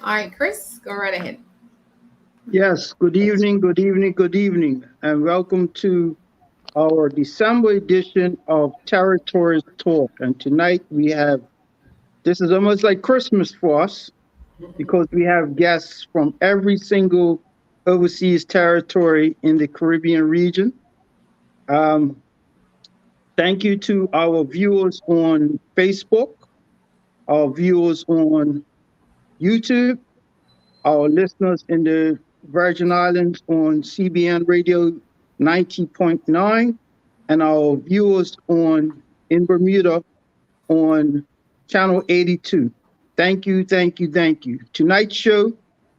All right, Chris, go right ahead. Yes, good evening, good evening, good evening, and welcome to our December edition of Territories Talk. And tonight we have, this is almost like Christmas for us because we have guests from every single overseas territory in the Caribbean region. Um, Thank you to our viewers on Facebook, our viewers on YouTube, our listeners in the Virgin Islands on CBN Radio 90.9, and our viewers on in Bermuda on Channel 82. Thank you, thank you, thank you. Tonight's show,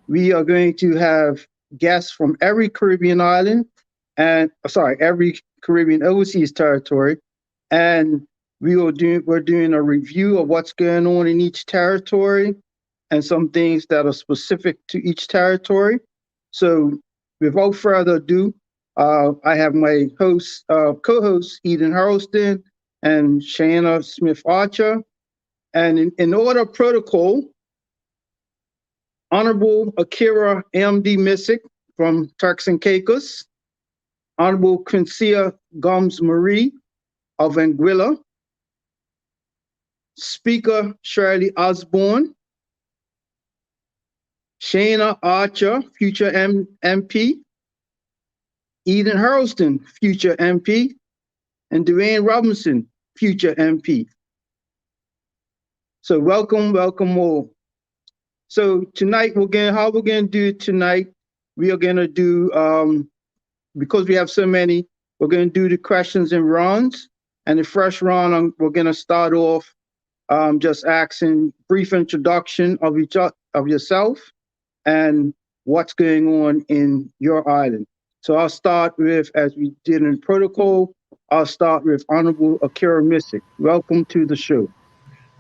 we are going to have guests from every Caribbean island and every Caribbean overseas territory, and we're doing a review of what's going on in each territory and some things that are specific to each territory. So, without further ado, I have my co-host Eden Hurlston and Shaina Smith Archer. And in order of protocol, Honorable Akierra M.D. Missick from Turks and Caicos, Honorable Quincia Gumbs Marie of Anguilla, Speaker Shirley Osborne, Shaina Archer, future MP, Eden Hurlston, future MP, and Dwayne Robinson, future MP. So welcome, welcome all. So tonight how we're gonna do it tonight, we are gonna do because we have so many, we're gonna do the questions in rounds. And the first round, we're gonna start off just asking brief introduction of yourself and what's going on in your island. So I'll start with, as we did in protocol, I'll start with Honorable Akierra Missick. Welcome to the show.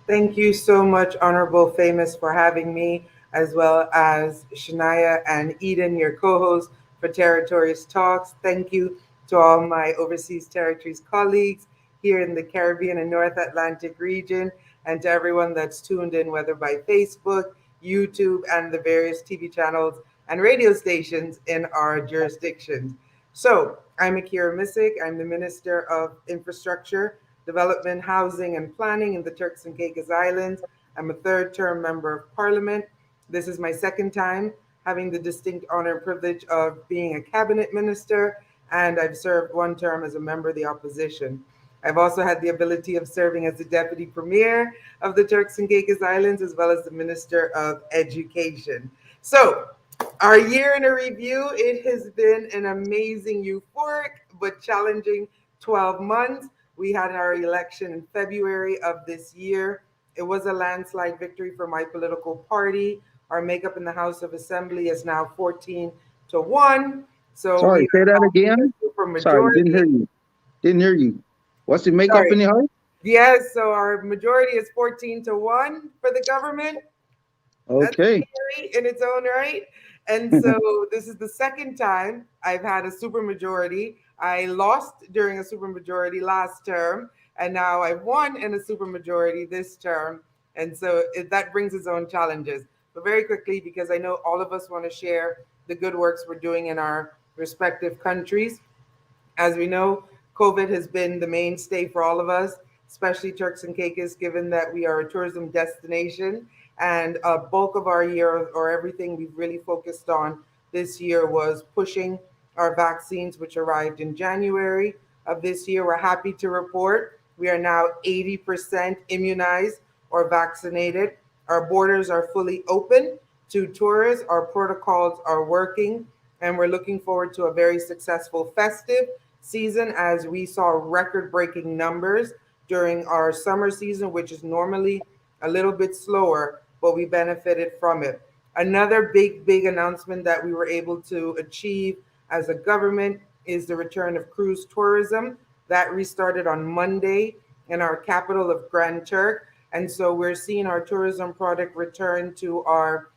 Thank you so much, Honorable Famous, for having me, as well as Shania and Eden, your co-host for Territories Talks. Thank you to all my overseas territories colleagues here in the Caribbean and North Atlantic region, and to everyone that's tuned in, whether by Facebook, YouTube, and the various TV channels and radio stations in our jurisdictions. So, I'm Akira Missick. I'm the Minister of Infrastructure, Development, Housing, and Planning in the Turks and Caicos Islands. I'm a third term member of Parliament. This is my second time having the distinct honor and privilege of being a cabinet minister, and I've served one term as a member of the opposition. I've also had the ability of serving as the Deputy Premier of the Turks and Caicos Islands, as well as the Minister of Education. So, our year in a review, it has been an amazing, euphoric, but challenging 12 months. We had our election in February of this year. It was a landslide victory for my political party. Our makeup in the House of Assembly is now 14 to 1. So we Sorry, say are that now again. a super Sorry, didn't majority. hear you. Didn't hear you. What's the makeup Sorry. in the house? Yes, so our majority is 14 to 1 for the government. That's Okay. scary in its own right. And so this is the second time I've had a supermajority. I lost during a supermajority last term, and now I've won in a supermajority this term. And so that brings its own challenges. But very quickly, because I know all of us want to share the good works we're doing in our respective countries. As we know, COVID has been the mainstay for all of us, especially Turks and Caicos, given that we are a tourism destination. And a bulk of our year, or everything we've really focused on this year, was pushing our vaccines, which arrived in January of this year. We're happy to report we are now 80% immunized or vaccinated. Our borders are fully open to tourists. Our protocols are working, and we're looking forward to a very successful festive season, as we saw record breaking numbers during our summer season, which is normally a little bit slower, but we benefited from it. Another big announcement that we were able to achieve as a government is the return of cruise tourism. That restarted on Monday in our capital of Grand Turk. And so we're seeing our tourism product return to our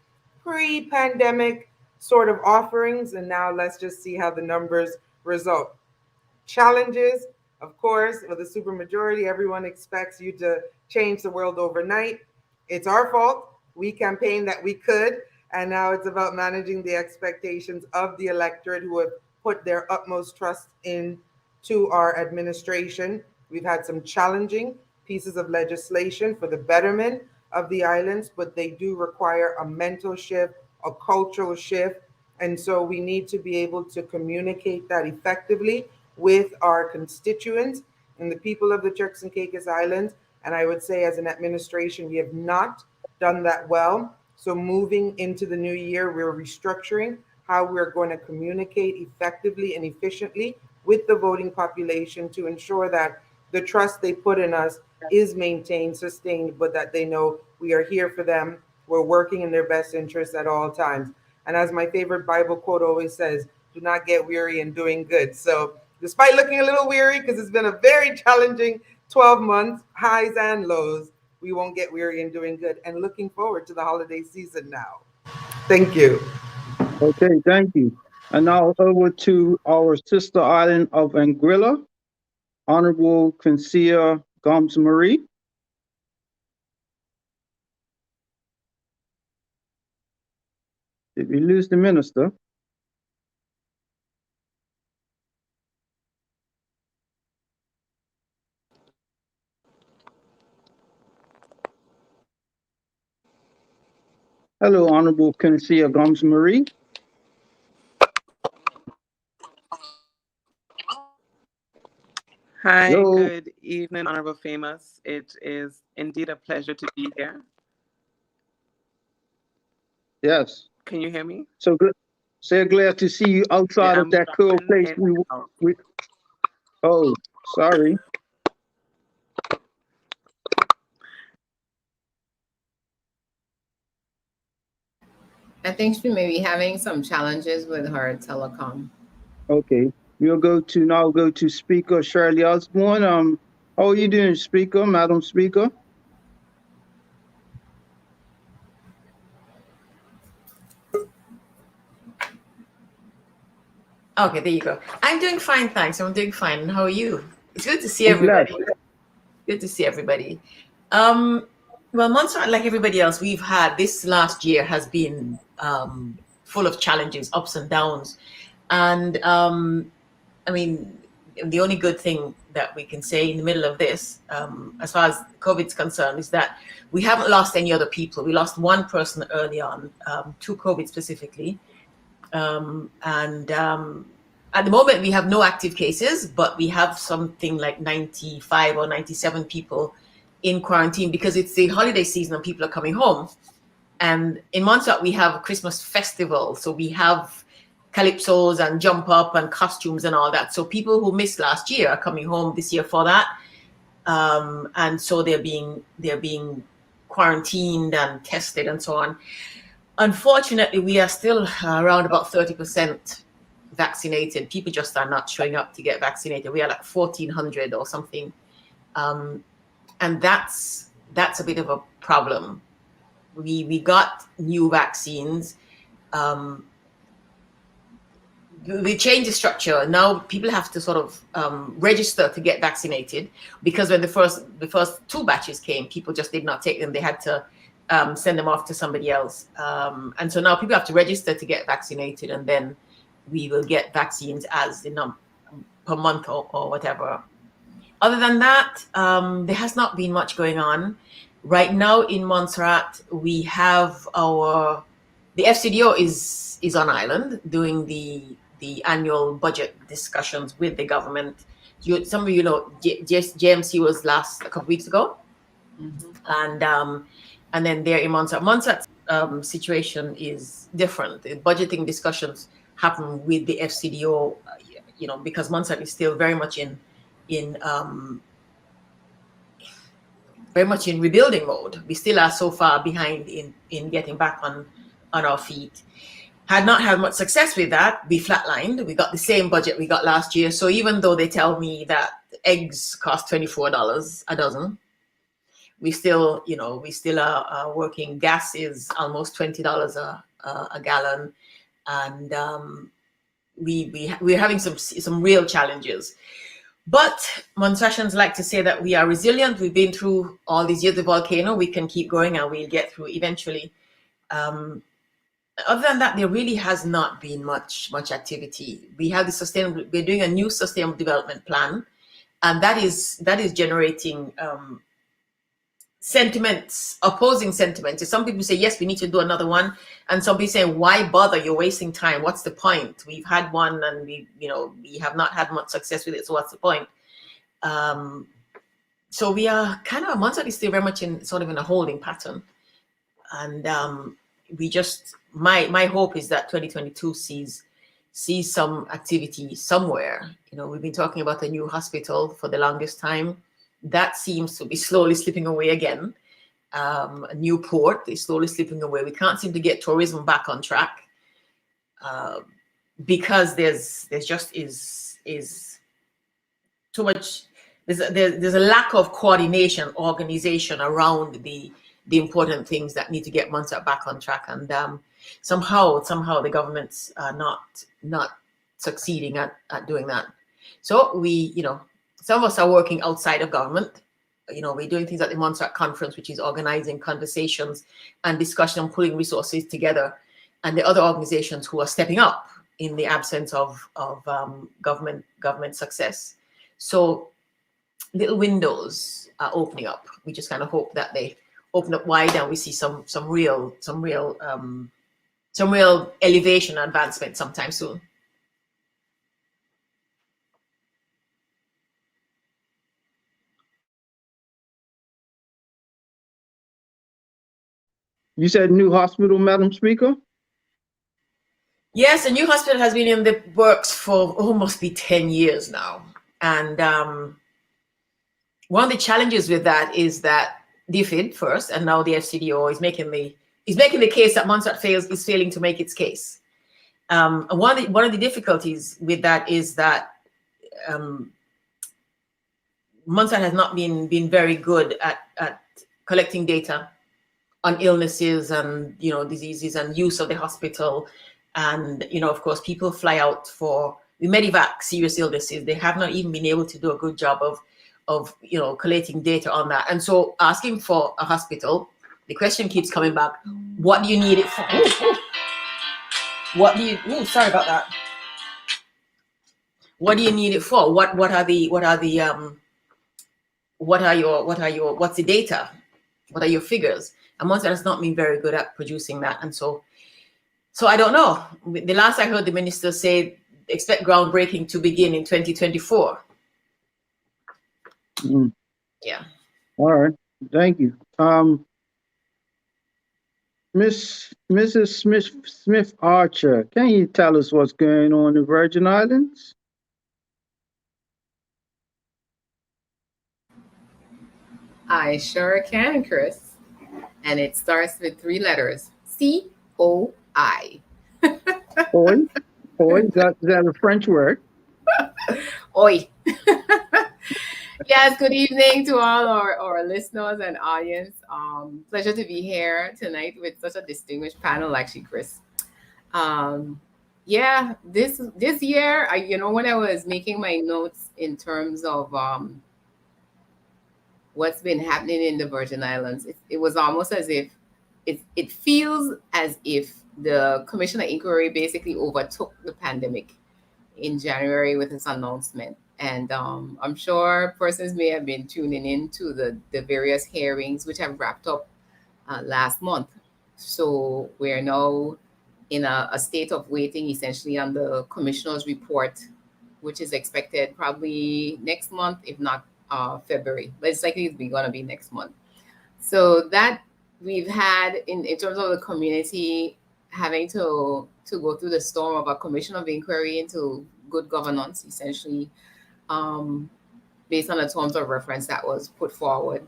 pre pandemic sort of offerings. And now let's just see how the numbers result. Challenges, of course, with a supermajority, everyone expects you to change the world overnight. It's our fault. We campaigned that we could. And now it's about managing the expectations of the electorate who have put their utmost trust into our administration. We've had some challenging pieces of legislation for the betterment of the islands, but they do require a mental shift, a cultural shift. And so we need to be able to communicate that effectively with our constituents and the people of the Turks and Caicos Islands. And I would say, as an administration, we have not done that well. So moving into the new year, we're restructuring how we're going to communicate effectively and efficiently with the voting population to ensure that the trust they put in us is maintained, sustained, but that they know we are here for them. We're working in their best interests at all times. And as my favorite Bible quote always says, do not get weary in doing good. So despite looking a little weary, because it's been a very challenging 12 months, highs and lows, we won't get weary in doing good. And looking forward to the holiday season now. Thank you. Okay, thank you. And now over to our sister island of Anguilla, Honorable Quincia Gumbs Marie. Did we lose the minister? Hello, Honorable Quincia Gumbs Marie. Hi, Hello. good evening, Honorable Famous. It is indeed a pleasure to be here. Yes. Can you hear me? So good. So glad to see you outside Yeah, of that cool place. We oh, sorry. I think she may be having some challenges with her telecom. Okay. We'll go to Speaker Shirley Osborne. How are you doing, Speaker, Madam Speaker? Okay, there you go. I'm doing fine, thanks. I'm doing fine. How are you? It's good to see everybody. Good to see everybody. Well, Monserrat, like everybody else, we've had this last year has been full of challenges, ups and downs. And I mean, the only good thing that we can say in the middle of this, as far as COVID's concerned, is that we haven't lost any other people. We lost one person early on to COVID specifically. At the moment, we have no active cases, but we have something like 95 or 97 people in quarantine because it's the holiday season and people are coming home. And in Monserrat, we have a Christmas festival. So we have calypsos and jump up and costumes and all that. So people who missed last year are coming home this year for that. And so they're being quarantined and tested and so on. Unfortunately, we are still around about 30% vaccinated. People just are not showing up to get vaccinated. We are like 1,400 or something. And that's a bit of a problem. We got new vaccines. We changed the structure. Now people have to sort of register to get vaccinated because when the first two batches came, people just did not take them. They had to send them off to somebody else. And so now people have to register to get vaccinated, and then we will get vaccines as per month or whatever. Other than that, there has not been much going on. Right now in Monserrat, we have the FCDO is on island doing the annual budget discussions with the government. Some of you know, JMC was a couple of weeks ago. Mm-hmm. And then they're in Monserrat. Monserrat's situation is different. The budgeting discussions happen with the FCDO, because Monserrat is still very much in rebuilding mode. We still are so far behind in getting back on our feet. Had not had much success with that. We flatlined. We got the same budget we got last year. So even though they tell me that eggs cost $24 a dozen, we still are working. Gas is almost $20 a gallon, and we're having some real challenges. But Monserratians like to say that we are resilient. We've been through all these years of volcano. We can keep going, and we'll get through eventually. other than that, there really has not been much activity. We have we're doing a new sustainable development plan, and that is generating sentiments, opposing sentiments. Some people say, yes, we need to do another one, and some people say, why bother? You're wasting time. What's the point? We've had one, and we have not had much success with it. So what's the point? So we are kind of, Monserrat is still very much in a holding pattern, and we just, my hope is that 2022 sees some activity somewhere. We've been talking about a new hospital for the longest time. That seems to be slowly slipping away again. A new port is slowly slipping away. We can't seem to get tourism back on track because there's just is too much. There's a lack of coordination, organization around the important things that need to get Monserrat back on track, and somehow the governments are not succeeding at doing that. So we, some of us are working outside of government. We're doing things at the Monserrat conference, which is organizing conversations and discussion and pulling resources together, and the other organizations who are stepping up in the absence of government success. So little windows are opening up. We just kind of hope that they open up wide and we see some real elevation and advancement sometime soon. You said new hospital, Madam Speaker? Yes, a new hospital has been in the works for almost 10 years now. And one of the challenges with that is that DFID first, and now the FCDO is making the case that Monserrat is failing to make its case. One of the difficulties with that is that Monserrat has not been very good at collecting data on illnesses and diseases and use of the hospital, and of course people fly out for the Medivac serious illnesses. They have not even been able to do a good job of collating data on that. And so asking for a hospital, the question keeps coming back: what do you need it for? What do you? Sorry about that. What do you need it for? What's the data? What are your figures? And Monserrat has not been very good at producing that. And so I don't know. The last I heard the minister say, expect groundbreaking to begin in 2024. Mm. Yeah. All right. Thank you. Mrs. Smith Archer, can you tell us what's going on in the Virgin Islands? I sure can, Chris. And it starts with 3 letters: COI. Oi? Is that a French word? Oi. Yes, good evening to all our listeners and audience. Pleasure to be here tonight with such a distinguished panel, actually, Chris. Yeah, this year, when I was making my notes in terms of what's been happening in the Virgin Islands, it was almost as if it feels as if the Commission of Inquiry basically overtook the pandemic in January with its announcement. And I'm sure persons may have been tuning in to the various hearings which have wrapped up last month. So we're now in a state of waiting essentially on the commissioner's report, which is expected probably next month, if not February, but it's likely going to be next month. So that we've had in terms of the community having to go through the storm of a commission of inquiry into good governance, essentially, based on the terms of reference that was put forward,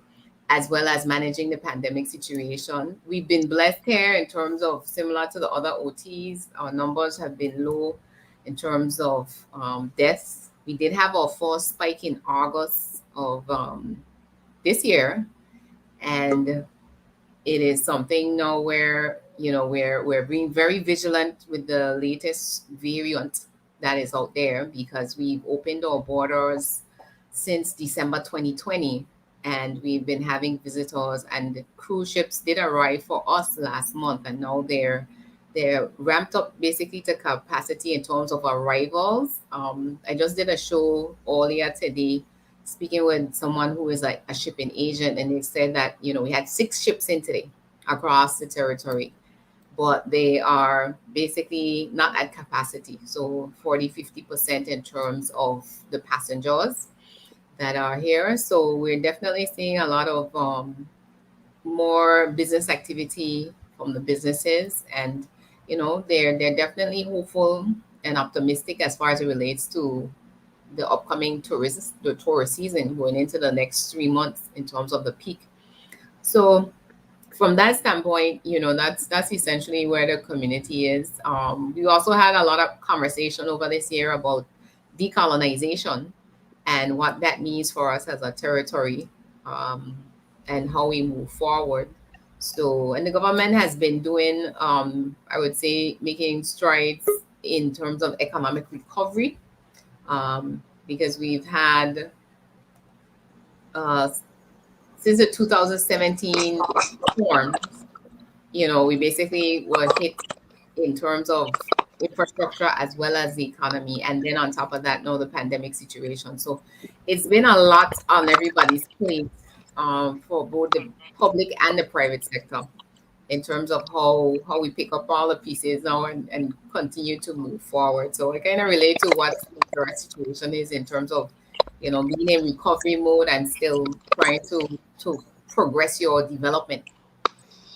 as well as managing the pandemic situation. We've been blessed here in terms of, similar to the other OTs, our numbers have been low in terms of deaths. We did have our first spike in August of this year, and it is something now where we're being very vigilant with the latest variant that is out there, because we've opened our borders since December 2020, and we've been having visitors, and cruise ships did arrive for us last month, and now they're They're ramped up basically to capacity in terms of arrivals. I just did a show earlier today speaking with someone who is like a shipping agent, and they said that, we had 6 ships in today across the territory, but they are basically not at capacity. So 40-50% in terms of the passengers that are here. So we're definitely seeing a lot of more business activity from the businesses, and they're definitely hopeful and optimistic as far as it relates to the upcoming tourist season going into the next 3 months in terms of the peak. So from that standpoint, that's essentially where the community is. We also had a lot of conversation over this year about decolonization and what that means for us as a territory, and how we move forward. So, and the government has been doing, I would say, making strides in terms of economic recovery, because we've had, since the 2017 storm, we basically were hit in terms of infrastructure as well as the economy. And then on top of that, now the pandemic situation. So it's been a lot on everybody's plate, for both the public and the private sector, in terms of how we pick up all the pieces now and continue to move forward. So I kind of relate to what the situation is in terms of, being in recovery mode and still trying to progress your development,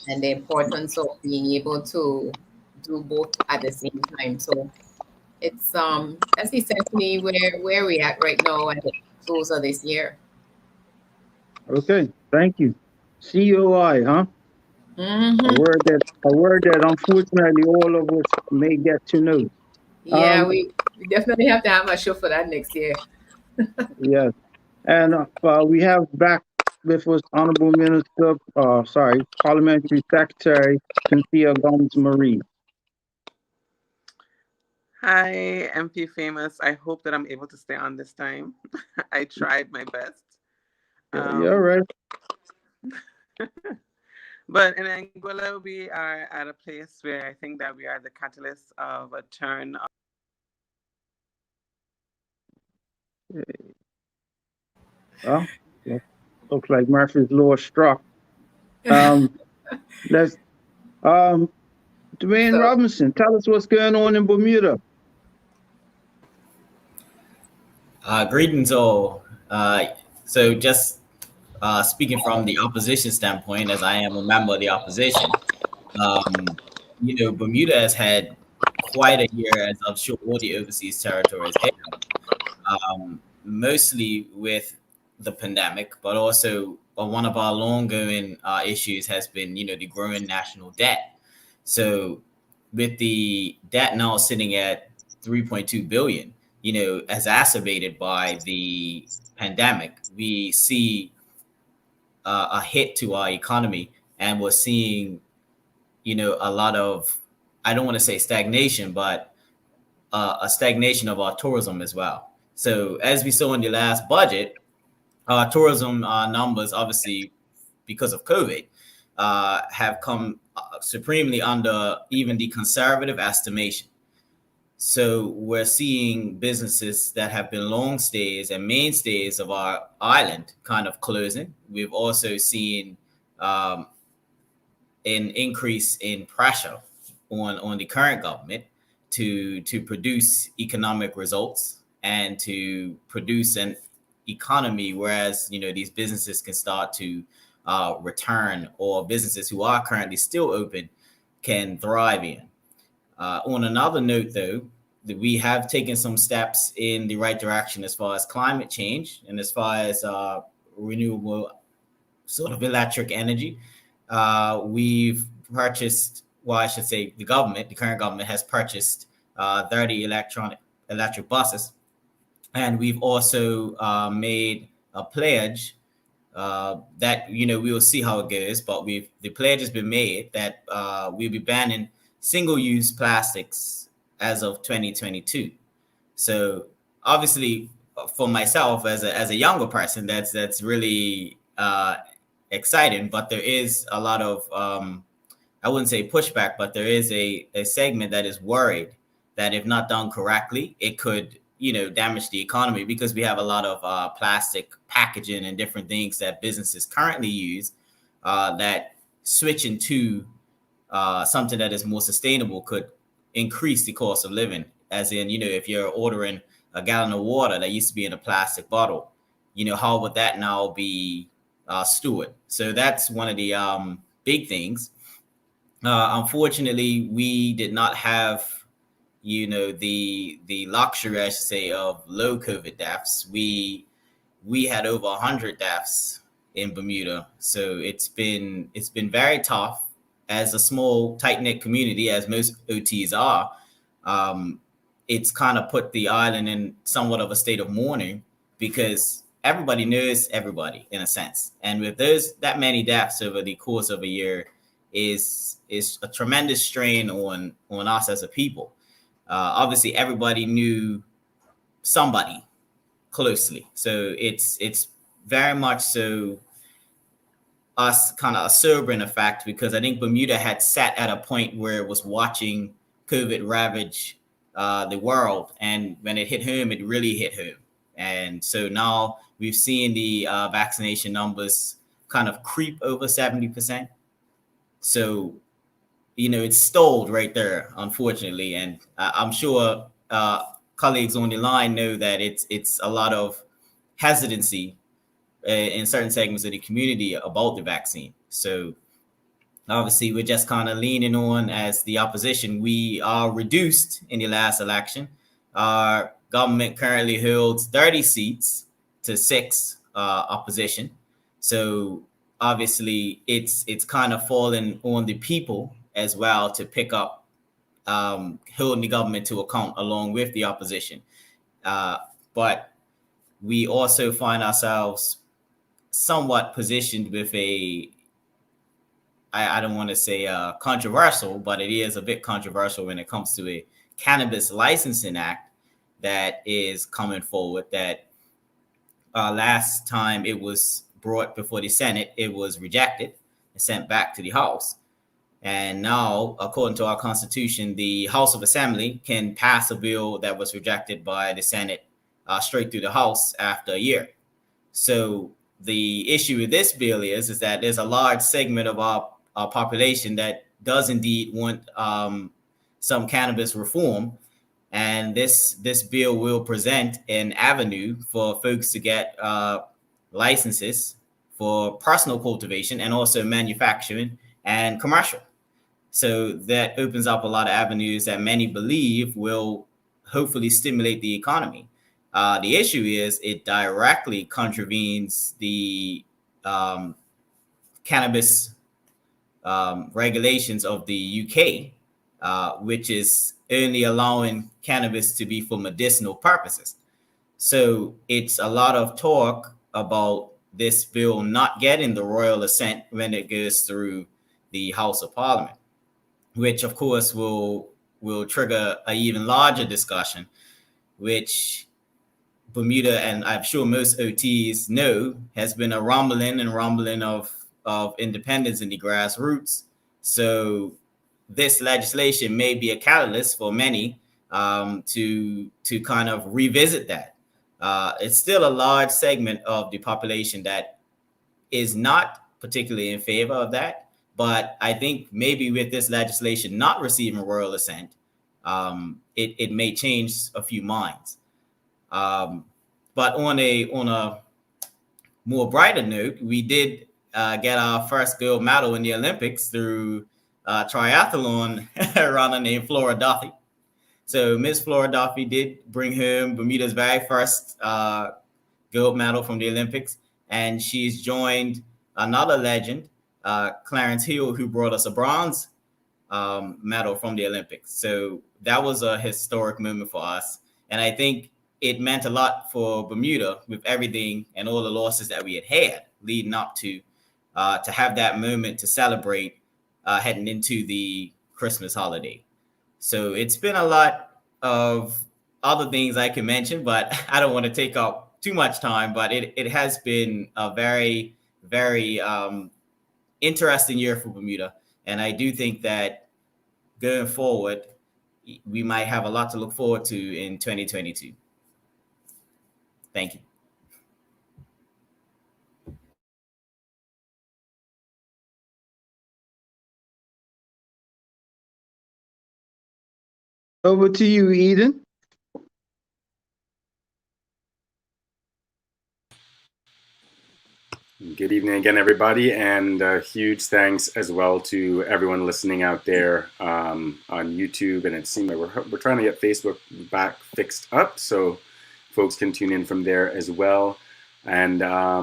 and the importance of being able to do both at the same time. So it's that's essentially where we're at right now at the close of this year. Okay, thank you. COI, huh? Mm-hmm. A word that unfortunately all of us may get to know. Yeah, we definitely have to have a show for that next year. Yes, and we have back with us Honorable Minister, Parliamentary Secretary Quincia Gumbs Marie. Hi, MP Famous. I hope that I'm able to stay on this time. I tried my best. You're right. But in Anguilla, we are at a place where I think that we are the catalyst of a turn. Well, looks like Murphy's Law struck. Let's Dwayne Robinson, tell us what's going on in Bermuda. Greetings all. So just speaking from the opposition standpoint, as I am a member of the opposition, Bermuda has had quite a year, as I'm sure all the overseas territories have, mostly with the pandemic, but also one of our long-going issues has been, the growing national debt. So with the debt now sitting at 3.2 billion, exacerbated by the pandemic, we see a hit to our economy, and we're seeing, a lot of, I don't want to say stagnation, but a stagnation of our tourism as well. So as we saw in the last budget, our tourism numbers, obviously because of COVID, have come supremely under even the conservative estimation. So we're seeing businesses that have been long stays and mainstays of our island kind of closing. We've also seen an increase in pressure on the current government to produce economic results and to produce an economy, whereas these businesses can start to return, or businesses who are currently still open can thrive in. On another note, though, that we have taken some steps in the right direction as far as climate change and as far as renewable sort of electric energy. We've purchased, well, I should say the current government has purchased 30 electric buses. And we've also made a pledge that, we will see how it goes, but the pledge has been made that we'll be banning single-use plastics as of 2022. So obviously for myself as a younger person, that's really exciting, but there is a lot of I wouldn't say pushback, but there is a segment that is worried that if not done correctly, it could, damage the economy, because we have a lot of plastic packaging and different things that businesses currently use, that switching to something that is more sustainable could increase the cost of living. As in, if you're ordering a gallon of water that used to be in a plastic bottle, how would that now be stored? So that's one of the big things. Unfortunately, we did not have, the luxury, I should say, of low COVID deaths. We had over 100 deaths in Bermuda, so it's been very tough. As a small, tight-knit community, as most OTs are, it's kind of put the island in somewhat of a state of mourning, because everybody knows everybody in a sense. And with that many deaths over the course of a year is a tremendous strain on us as a people. Obviously, everybody knew somebody closely. So it's very much so us kind of a sobering effect, because I think Bermuda had sat at a point where it was watching COVID ravage the world. And when it hit home, it really hit home. And so now we've seen the vaccination numbers kind of creep over 70%. So, it's stalled right there, unfortunately. And I'm sure colleagues on the line know that it's a lot of hesitancy in certain segments of the community about the vaccine. So obviously we're just kind of leaning on, as the opposition, we are reduced in the last election. Our government currently holds 30 seats to 6 opposition. So obviously it's kind of fallen on the people as well to pick up holding the government to account along with the opposition. But we also find ourselves somewhat positioned with I don't want to say controversial, but it is a bit controversial when it comes to a Cannabis Licensing Act that is coming forward. That last time it was brought before the Senate, it was rejected and sent back to the House. And now, according to our Constitution, the House of Assembly can pass a bill that was rejected by the Senate straight through the House after a year. So the issue with this bill is that there's a large segment of our population that does indeed want some cannabis reform. And this bill will present an avenue for folks to get licenses for personal cultivation and also manufacturing and commercial. So that opens up a lot of avenues that many believe will hopefully stimulate the economy. The issue is it directly contravenes the cannabis regulations of the UK, which is only allowing cannabis to be for medicinal purposes. So it's a lot of talk about this bill not getting the royal assent when it goes through the House of Parliament, which of course will trigger an even larger discussion, which Bermuda, and I'm sure most OTs know, has been a rumbling of independence in the grassroots. So this legislation may be a catalyst for many to kind of revisit that. It's still a large segment of the population that is not particularly in favor of that. But I think maybe with this legislation not receiving royal assent, it may change a few minds. But on a more brighter note, we did get our first gold medal in the Olympics through triathlon runner named Flora Duffy. So Miss Flora Duffy did bring home Bermuda's very first gold medal from the Olympics, and she's joined another legend, Clarence Hill, who brought us a bronze medal from the Olympics. So that was a historic moment for us, and I think it meant a lot for Bermuda with everything and all the losses that we had leading up to have that moment to celebrate heading into the Christmas holiday. So it's been a lot of other things I can mention, but I don't want to take up too much time. But it has been a very, very interesting year for Bermuda. And I do think that going forward, we might have a lot to look forward to in 2022. Thank you. Over to you, Eden. Good evening again, everybody, and huge thanks as well to everyone listening out there on YouTube. And it seems like we're trying to get Facebook back fixed up, so folks can tune in from there as well. And I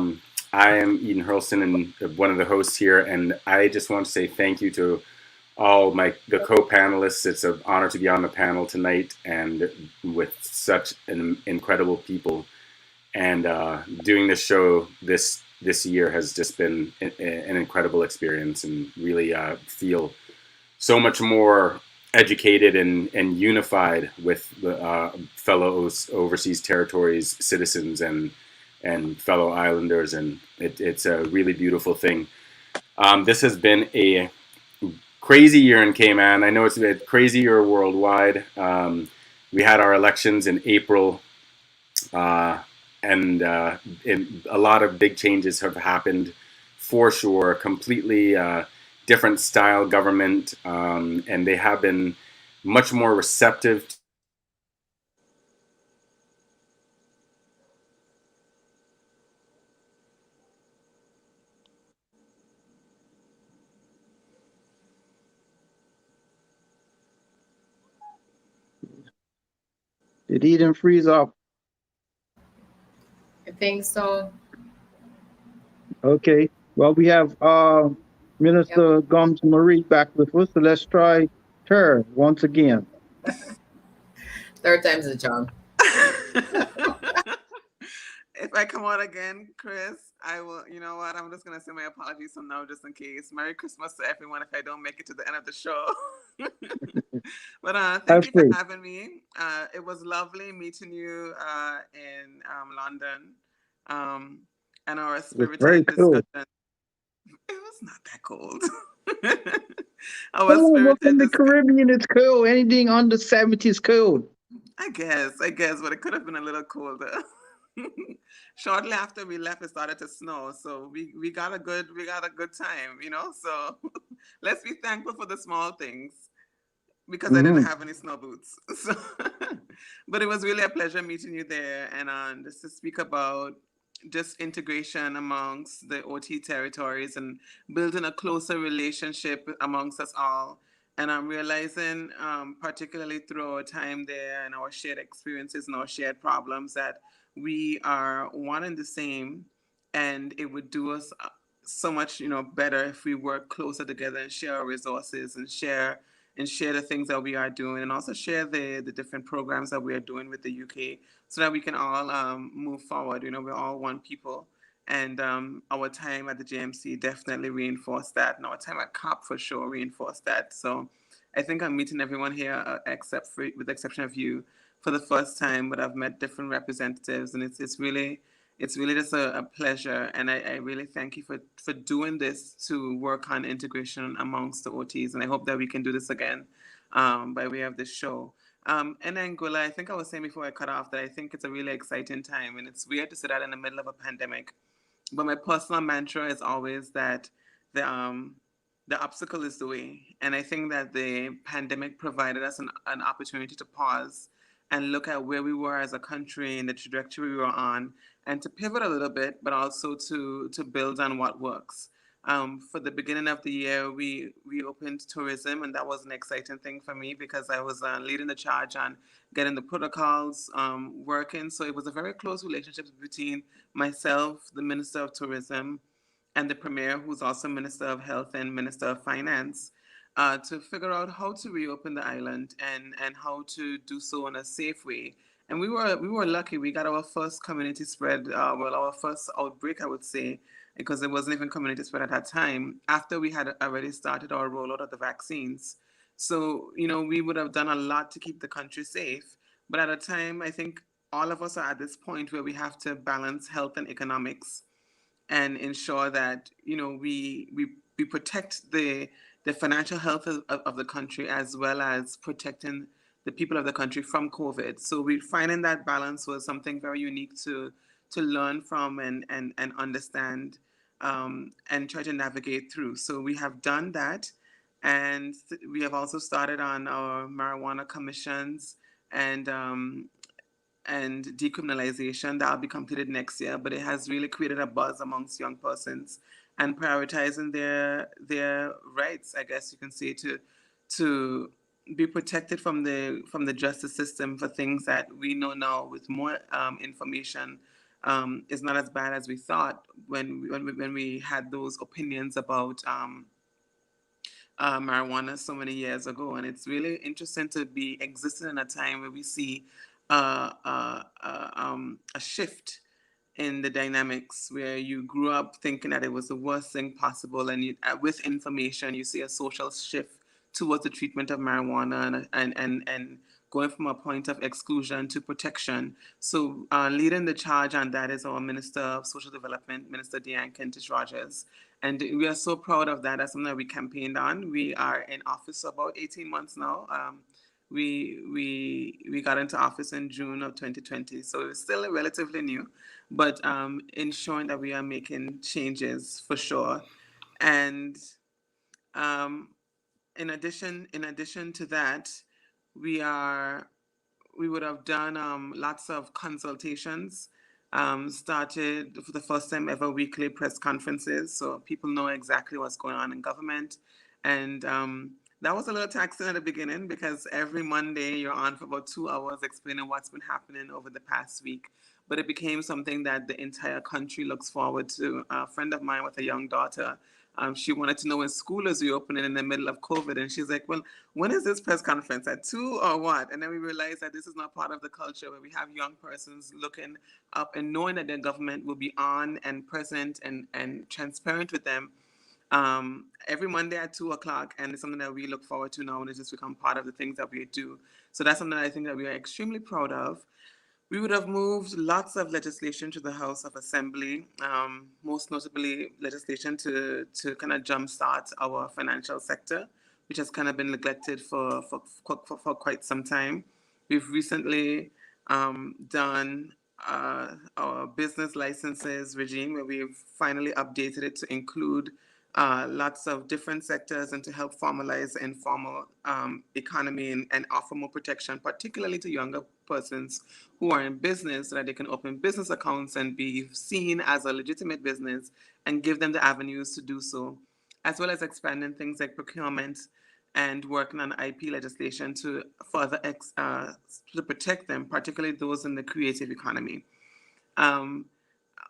am Eden Hurlston, and one of the hosts here. And I just want to say thank you to all the co-panelists. It's an honor to be on the panel tonight, and with such incredible people. And doing this show this year has just been an incredible experience, and really feel so much more educated and unified with the fellow overseas territories citizens and fellow islanders, and it's a really beautiful thing. This has been a crazy year in Cayman. I know it's a crazy year worldwide. We had our elections in April, and a lot of big changes have happened for sure. Completely different style government, and they have been much more receptive. Did Eden freeze up? I think so. Okay. Well, we have Minister Gumbs Marie back with us, so let's try her once again. Third time's a charm. If I come out again, Chris, I will, you know what, I'm just going to say my apologies from now just in case. Merry Christmas to everyone if I don't make it to the end of the show. But thank you for having me. It was lovely meeting you in London. And our spirited discussion. Cool. It was not that cold. In the Caribbean, it's cold. Anything under 70 is cold. I guess, but it could have been a little colder. Shortly after we left, it started to snow, so we got a good time, you know. So let's be thankful for the small things, because I didn't have any snow boots. So, but it was really a pleasure meeting you there, and just to speak about just integration amongst the OT territories and building a closer relationship amongst us all. And I'm realizing, particularly through our time there and our shared experiences and our shared problems, that we are one and the same, and it would do us so much, you know, better if we work closer together and share our resources and share the things that we are doing, and also share the different programs that we are doing with the UK, so that we can all move forward. You know, we're all one people, and our time at the JMC definitely reinforced that, and our time at COP for sure reinforced that. So I think I'm meeting everyone here, with the exception of you, for the first time, but I've met different representatives, and it's really just a pleasure. And I really thank you for doing this to work on integration amongst the OTs. And I hope that we can do this again by way of this show. And Anguilla, I think I was saying before I cut off that I think it's a really exciting time, and it's weird to say that in the middle of a pandemic. But my personal mantra is always that the obstacle is the way. And I think that the pandemic provided us an opportunity to pause and look at where we were as a country and the trajectory we were on, and to pivot a little bit, but also to build on what works. For the beginning of the year, we opened tourism, and that was an exciting thing for me because I was leading the charge on getting the protocols working. So it was a very close relationship between myself, the Minister of Tourism, and the Premier, who's also Minister of Health and Minister of Finance, to figure out how to reopen the island and how to do so in a safe way. And we were lucky. We got our first community spread, our first outbreak, I would say, because it wasn't even community spread at that time, after we had already started our rollout of the vaccines. So, you know, we would have done a lot to keep the country safe. But at a time, I think all of us are at this point where we have to balance health and economics and ensure that, you know, we protect the the financial health of the country, as well as protecting the people of the country from COVID. So we finding that balance was something very unique to learn from and understand, and try to navigate through. So we have done that, and we have also started on our marijuana commissions and decriminalization that will be completed next year. But it has really created a buzz amongst young persons and prioritizing their rights, I guess you can say, to be protected from the justice system for things that we know now with more information is not as bad as we thought when we had those opinions about marijuana so many years ago. And it's really interesting to be existing in a time where we see a shift in the dynamics, where you grew up thinking that it was the worst thing possible, and with information you see a social shift towards the treatment of marijuana, and going from a point of exclusion to protection. So leading the charge on that is our Minister of Social Development, Minister Deanne Kentish Rogers. And we are so proud of that. That's something that we campaigned on. We are in office about 18 months now. We got into office in June of 2020, so it's still relatively new, but ensuring that we are making changes for sure. And in addition to that, we would have done lots of consultations. Started for the first time ever weekly press conferences, so people know exactly what's going on in government. And that was a little taxing at the beginning, because every Monday you're on for about 2 hours explaining what's been happening over the past week. But it became something that the entire country looks forward to. A friend of mine with a young daughter, she wanted to know when school is reopening in the middle of COVID. And she's like, well, when is this press conference, at 2 or what? And then we realized that this is not part of the culture, where we have young persons looking up and knowing that their government will be on and present and transparent with them every Monday at 2:00. And it's something that we look forward to now, and it's just become part of the things that we do. So that's something that I think that we are extremely proud of. We would have moved lots of legislation to the House of Assembly, most notably legislation to kind of jumpstart our financial sector, which has kind of been neglected for quite some time. We've recently done our business licenses regime, where we've finally updated it to include lots of different sectors and to help formalize the informal economy and offer more protection, particularly to younger persons who are in business, so that they can open business accounts and be seen as a legitimate business, and give them the avenues to do so, as well as expanding things like procurement and working on IP legislation to further to protect them, particularly those in the creative economy.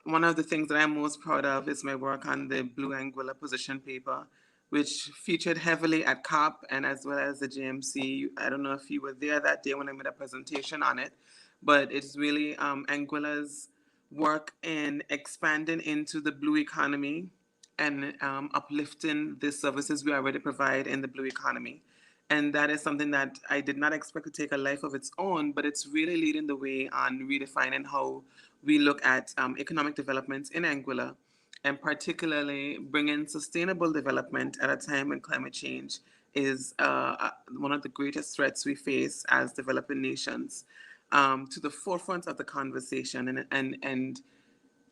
One of the things that I'm most proud of is my work on the Blue Anguilla position paper, which featured heavily at COP and as well as the JMC. I don't know if you were there that day when I made a presentation on it, but it's really Anguilla's work in expanding into the blue economy and uplifting the services we already provide in the blue economy. And that is something that I did not expect to take a life of its own, but it's really leading the way on redefining how we look at economic developments in Anguilla, and particularly bringing sustainable development at a time when climate change is one of the greatest threats we face as developing nations, to the forefront of the conversation, and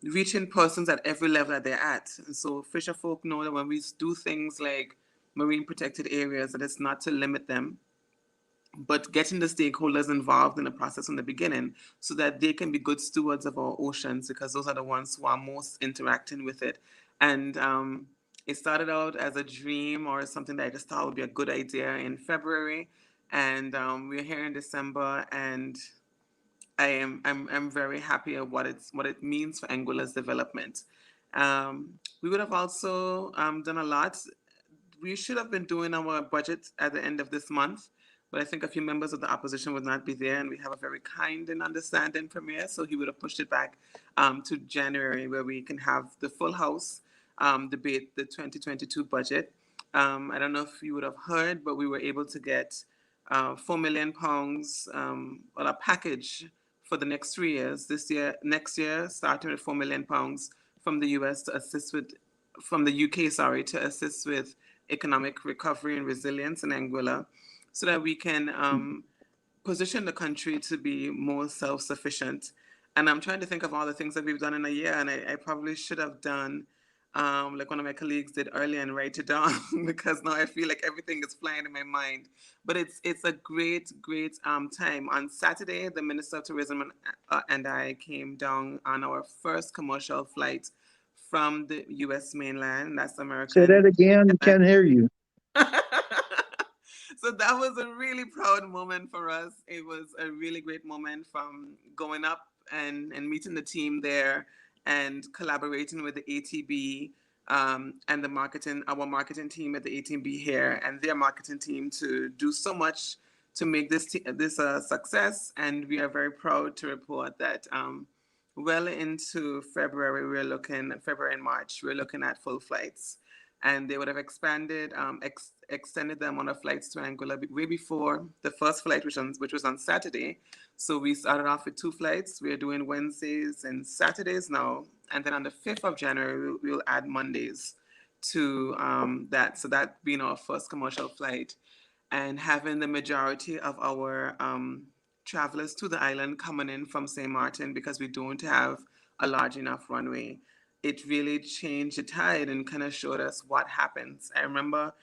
reaching persons at every level that they're at. And so fisher folk know that when we do things like marine protected areas, that it's not to limit them, but getting the stakeholders involved in the process from the beginning, so that they can be good stewards of our oceans, because those are the ones who are most interacting with it. And it started out as a dream or something that I just thought would be a good idea in February, and we're here in December, and I'm very happy at what it means for Anguilla's development. We would have also done a lot. We should have been doing our budget at the end of this month, but I think a few members of the opposition would not be there, and we have a very kind and understanding premier, so he would have pushed it back to January, where we can have the full House debate the 2022 budget. I don't know if you would have heard, but we were able to get £4 million, well, a package for the next 3 years. Next year, starting with £4 million from the US to assist with, from the UK, sorry, to assist with economic recovery and resilience in Anguilla, so that we can position the country to be more self-sufficient. And I'm trying to think of all the things that we've done in a year, and I probably should have done like one of my colleagues did earlier and write it down because now I feel like everything is flying in my mind. But it's a great time. On Saturday, the Minister of Tourism and I came down on our first commercial flight from the U.S. mainland. That's American. Say that again. Can't hear you. So that was a really proud moment for us. It was a really great moment from going up and meeting the team there and collaborating with the ATB and our marketing team at the ATB here and their marketing team to do so much to make this a success. And we are very proud to report that well into February and March, we're looking at full flights. And they would have extended the amount of flights to Anguilla way before the first flight, which was on Saturday. So we started off with 2 flights. We're doing Wednesdays and Saturdays now. And then on the 5th of January, we'll add Mondays to that. So that being our first commercial flight. And having the majority of our travelers to the island coming in from St. Martin because we don't have a large enough runway. It really changed the tide and kind of showed us what happens. I remember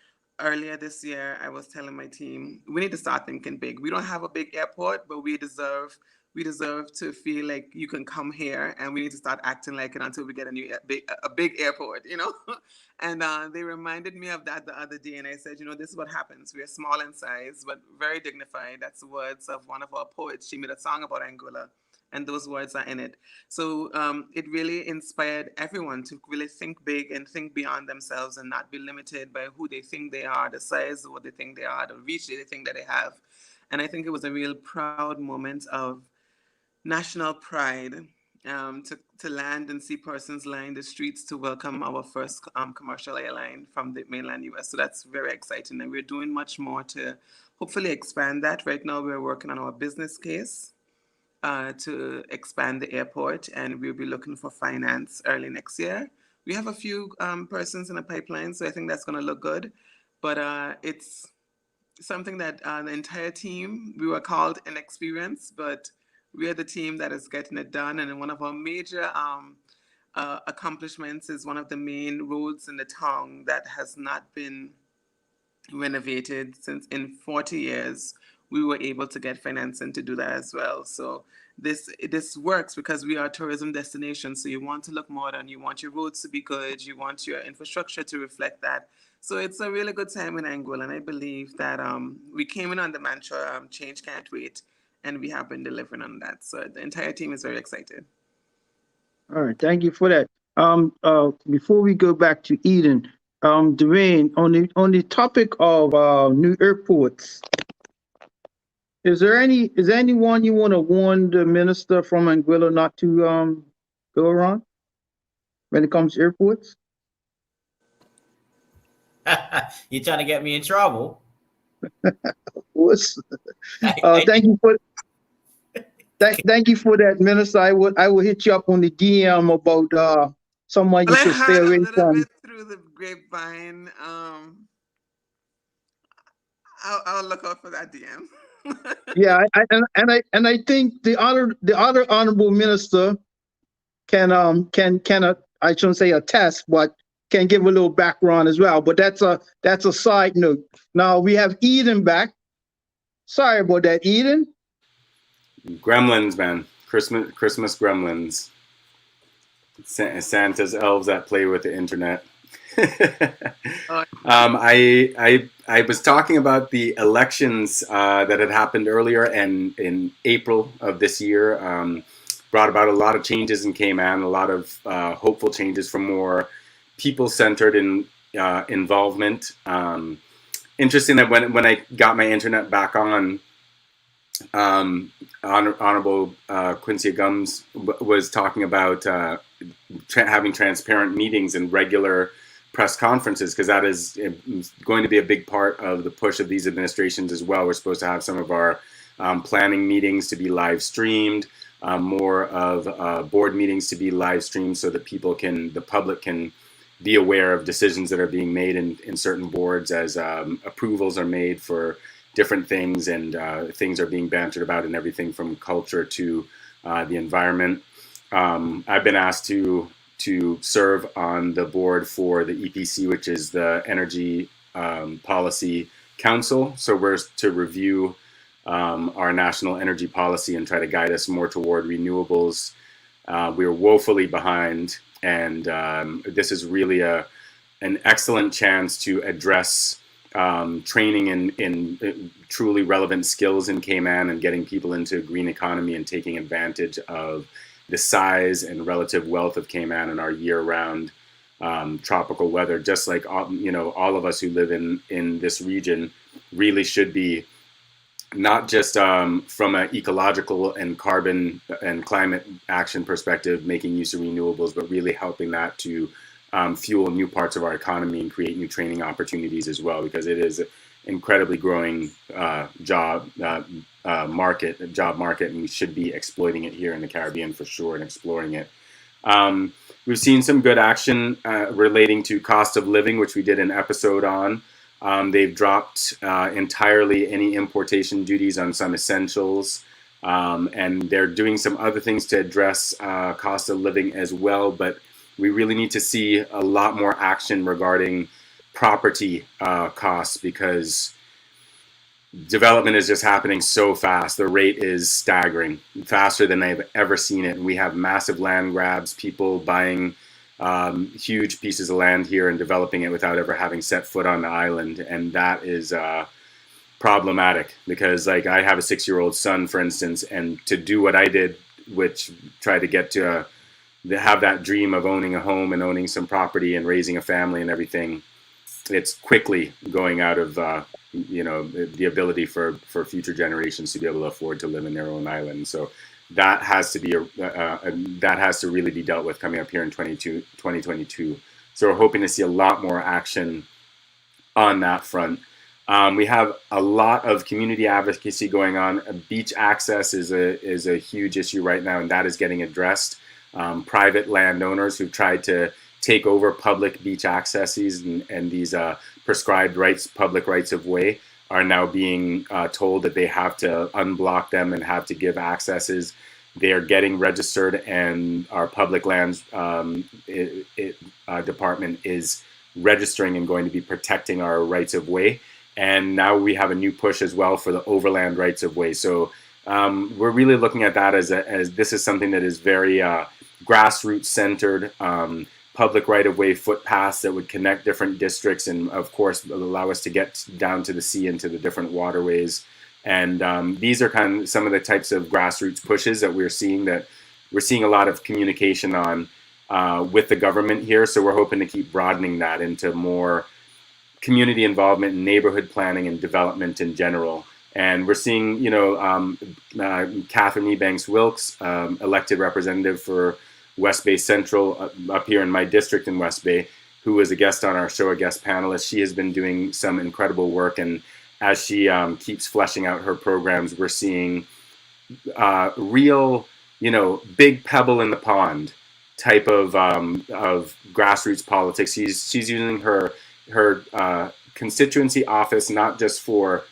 earlier this year, I was telling my team, we need to start thinking big. We don't have a big airport, but we deserve to feel like you can come here, and we need to start acting like it until we get a big airport, you know? And they reminded me of that the other day, and I said, this is what happens. We are small in size, but very dignified. That's the words of one of our poets. She made a song about Anguilla, and those words are in it. So it really inspired everyone to really think big and think beyond themselves and not be limited by who they think they are, the size of what they think they are, the reach they think that they have. And I think it was a real proud moment of national pride to land and see persons line the streets to welcome our first commercial airline from the mainland US. So that's very exciting. And we're doing much more to hopefully expand that. Right now, we're working on our business case to expand the airport, and we'll be looking for finance early next year. We have a few persons in the pipeline, so I think that's going to look good. But it's something that the entire team, we were called inexperienced, but we are the team that is getting it done. And one of our major accomplishments is one of the main roads in the town that has not been renovated since in 40 years. We were able to get financing to do that as well. So this works because we are a tourism destination. So you want to look modern, you want your roads to be good, you want your infrastructure to reflect that. So it's a really good time in Anguilla, and I believe that we came in on the mantra, change can't wait, and we have been delivering on that. So the entire team is very excited. All right, thank you for that. Before we go back to Eden, Dwayne, on the topic of new airports, is anyone you want to warn the minister from Anguilla not to go around when it comes to airports? You're trying to get me in trouble. Thank you for that, Minister. I will hit you up on the DM about someone you should stay away from. A little bit through the grapevine. I'll look out for that DM. Yeah, I think the other honorable minister can I shouldn't say attest, but can give a little background as well. But that's a side note. Now we have Eden back. Sorry about that, Eden. Gremlins, man. Christmas gremlins. Santa's elves that play with the internet. I was talking about the elections that had happened earlier and in April of this year. Brought about a lot of changes in Cayman, a lot of hopeful changes for more people-centered involvement. Interesting that when I got my internet back on, Honorable Quincia Gumbs was talking about having transparent meetings and regular press conferences, because that is going to be a big part of the push of these administrations as well. We're supposed to have some of our planning meetings to be live streamed, more of board meetings to be live streamed, so that the public can be aware of decisions that are being made in certain boards as approvals are made for different things, and things are being bantered about in everything from culture to the environment. I've been asked to serve on the board for the EPC, which is the Energy Policy Council. So we're to review our national energy policy and try to guide us more toward renewables. We're woefully behind, and this is really an excellent chance to address training in truly relevant skills in Cayman and getting people into green economy and taking advantage of the size and relative wealth of Cayman and our year-round tropical weather. Just like all of us who live in this region really should be, not just from an ecological and carbon and climate action perspective, making use of renewables, but really helping that to fuel new parts of our economy and create new training opportunities as well, because it is an incredibly growing job market, and we should be exploiting it here in the Caribbean for sure and exploring it. We've seen some good action relating to cost of living, which we did an episode on. They've dropped entirely any importation duties on some essentials, and they're doing some other things to address cost of living as well. But we really need to see a lot more action regarding property costs, because development is just happening so fast. The rate is staggering, faster than I've ever seen it. And we have massive land grabs, people buying huge pieces of land here and developing it without ever having set foot on the island. And that is problematic, because like I have a 6-year-old son, for instance, and to do what I did, which tried to get to have that dream of owning a home and owning some property and raising a family and everything, it's quickly going out of the ability for future generations to be able to afford to live in their own island. So that has to be that has to really be dealt with coming up here in 2022. So we're hoping to see a lot more action on that front. We have a lot of community advocacy going on. Beach access is a huge issue right now, and that is getting addressed. Private landowners who've tried to take over public beach accesses and these prescribed public rights of way are now being told that they have to unblock them and have to give accesses. They are getting registered, and our public lands department is registering and going to be protecting our rights of way. And now we have a new push as well for the overland rights of way. So we're really looking at that as this is something that is very grassroots centered, public right-of-way footpaths that would connect different districts and of course allow us to get down to the sea and to the different waterways. And these are kind of some of the types of grassroots pushes that we're seeing a lot of communication on with the government here. So we're hoping to keep broadening that into more community involvement in neighborhood planning and development in general. And we're seeing, Catherine Ebanks Wilkes, elected representative for West Bay Central up here in my district in West Bay, who was a guest on our show, a guest panelist. She has been doing some incredible work. And as she keeps fleshing out her programs, we're seeing real, big pebble in the pond type of grassroots politics. She's using her constituency office not just for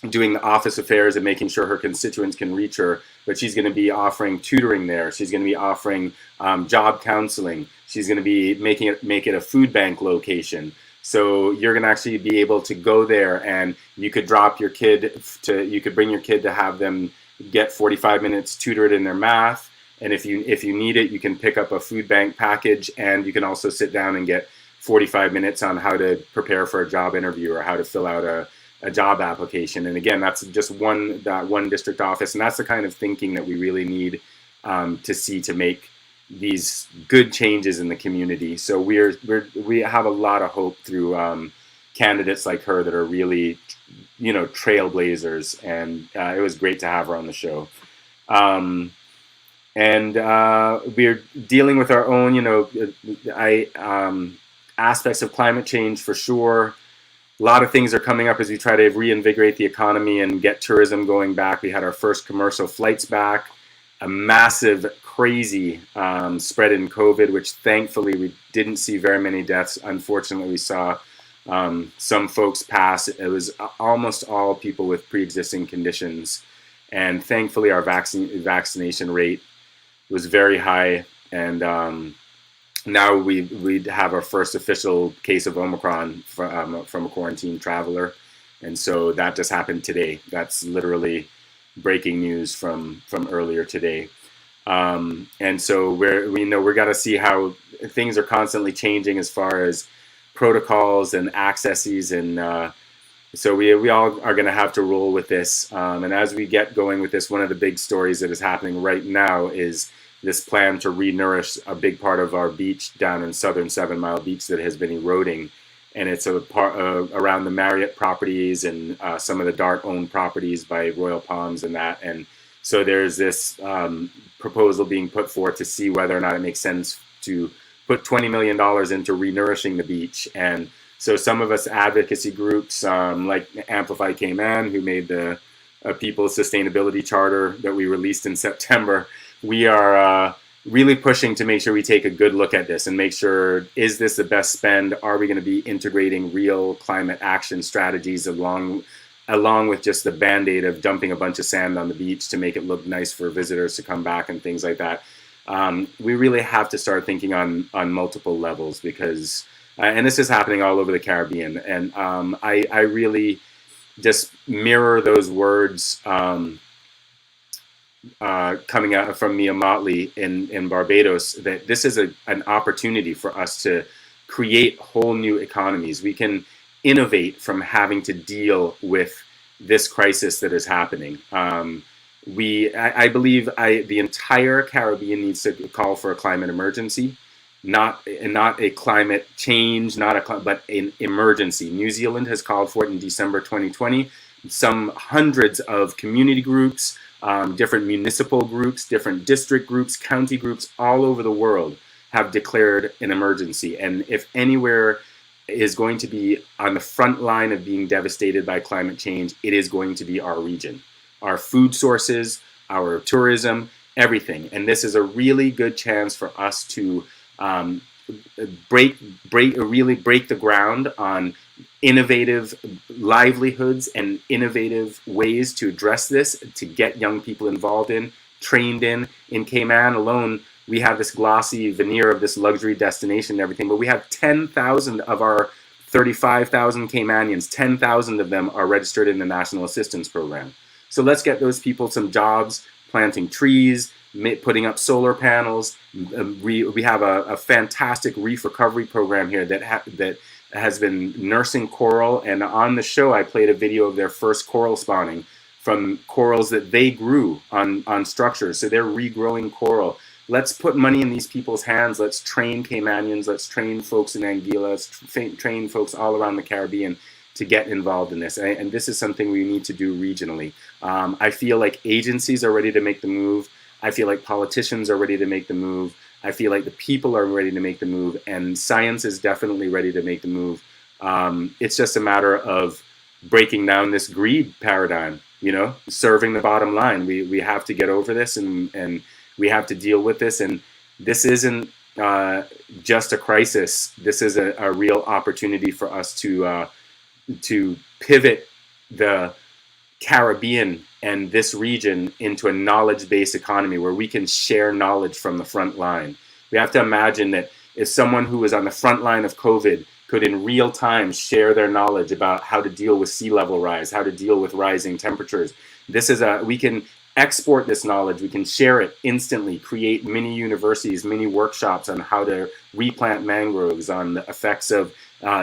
doing the office affairs and making sure her constituents can reach her, but she's going to be offering tutoring there. She's going to be offering job counseling. She's going to be make it a food bank location. So you're going to actually be able to go there, and you could drop your kid you could bring your kid to have them get 45 minutes tutored in their math. And if you need it, you can pick up a food bank package, and you can also sit down and get 45 minutes on how to prepare for a job interview or how to fill out a job application. And again, that's just one district office. And that's the kind of thinking that we really need to see to make these good changes in the community. So we have a lot of hope through candidates like her that are really, trailblazers. And it was great to have her on the show. And we're dealing with our own, aspects of climate change for sure. A lot of things are coming up as we try to reinvigorate the economy and get tourism going back. We had our first commercial flights back, a massive, crazy spread in COVID, which thankfully we didn't see very many deaths. Unfortunately, we saw some folks pass. It was almost all people with pre-existing conditions. And thankfully, our vaccination rate was very high. And now we'd have our first official case of Omicron from a quarantine traveler. And so that just happened today. That's literally breaking news from earlier today. And so we got to see how things are constantly changing as far as protocols and accesses, and so we all are going to have to roll with this. And as we get going with this, one of the big stories that is happening right now is this plan to re-nourish a big part of our beach down in southern 7 Mile Beach that has been eroding. And it's a part around the Marriott properties and some of the Dart-owned properties by Royal Palms and that. And so there's this proposal being put forth to see whether or not it makes sense to put $20 million into re-nourishing the beach. And so some of us advocacy groups like Amplify Cayman, who made the People's Sustainability Charter that we released in September, we are really pushing to make sure we take a good look at this and make sure, is this the best spend? Are we going to be integrating real climate action strategies along with just the Band-Aid of dumping a bunch of sand on the beach to make it look nice for visitors to come back and things like that? We really have to start thinking on multiple levels because, and this is happening all over the Caribbean. And I really just mirror those words coming out from Mia Motley in Barbados, that this is an opportunity for us to create whole new economies. We can innovate from having to deal with this crisis that is happening. I believe the entire Caribbean needs to call for a climate emergency, not a climate change, but an emergency. New Zealand has called for it in December 2020. Some hundreds of community groups, different municipal groups, different district groups, county groups all over the world have declared an emergency. And if anywhere is going to be on the front line of being devastated by climate change, it is going to be our region, our food sources, our tourism, everything. And this is a really good chance for us to really break the ground on innovative livelihoods and innovative ways to address this, to get young people involved in, trained in. In Cayman alone, we have this glossy veneer of this luxury destination and everything, but we have 10,000 of our 35,000 Caymanians, 10,000 of them are registered in the National Assistance Program. So let's get those people some jobs, planting trees, putting up solar panels. We have a fantastic reef recovery program here that has been nursing coral. And on the show, I played a video of their first coral spawning from corals that they grew on structures. So they're regrowing coral. Let's put money in these people's hands. Let's train Caymanians. Let's train folks in Anguilla. Let's train folks all around the Caribbean to get involved in this. And this is something we need to do regionally. I feel like agencies are ready to make the move. I feel like politicians are ready to make the move. I feel like the people are ready to make the move, and science is definitely ready to make the move. It's just a matter of breaking down this greed paradigm, serving the bottom line. We have to get over this, and we have to deal with this. And this isn't just a crisis. This is a real opportunity for us to pivot the Caribbean and this region into a knowledge-based economy where we can share knowledge from the front line. We have to imagine that if someone who was on the front line of COVID could in real time share their knowledge about how to deal with sea level rise, how to deal with rising temperatures, we can export this knowledge, we can share it instantly, create mini universities, mini workshops on how to replant mangroves, on the effects of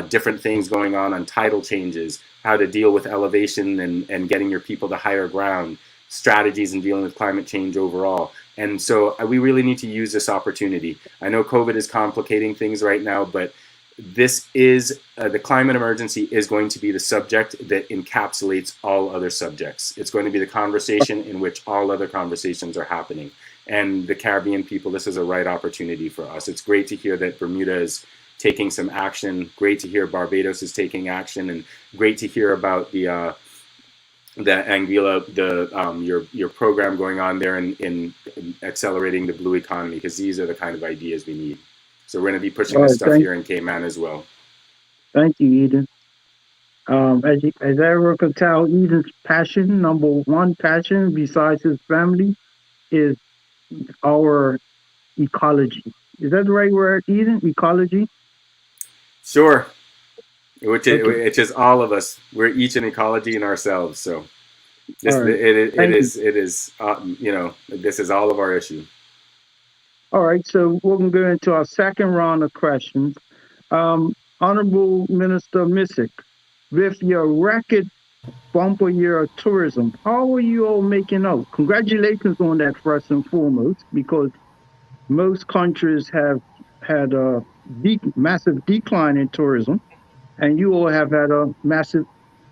different things going on tidal changes, how to deal with elevation and getting your people to higher ground, strategies in dealing with climate change overall. And so we really need to use this opportunity. I know COVID is complicating things right now, but this is, the climate emergency is going to be the subject that encapsulates all other subjects. It's going to be the conversation in which all other conversations are happening. And the Caribbean people, this is a right opportunity for us. It's great to hear that Bermuda is taking some action. Great to hear Barbados is taking action, and great to hear about the the Anguilla, your program going on there in accelerating the blue economy, because these are the kind of ideas we need. So we're going to be pushing All this right, stuff here in Cayman as well. thank you, Eden. As everyone can tell, Eden's passion, number one passion besides his family, is our ecology. Is that the right word, Eden? Ecology? Sure. Which Okay. it's just all of us. We're each an ecology in ourselves. So this All right. it Thank you. is this is all of our issue. All right, so we're going to go into our second round of questions. Honorable Minister Missick, with your record bumper year of tourism, how are you all making out? Congratulations on that, first and foremost, because most countries have had a massive decline in tourism, and you all have had a massive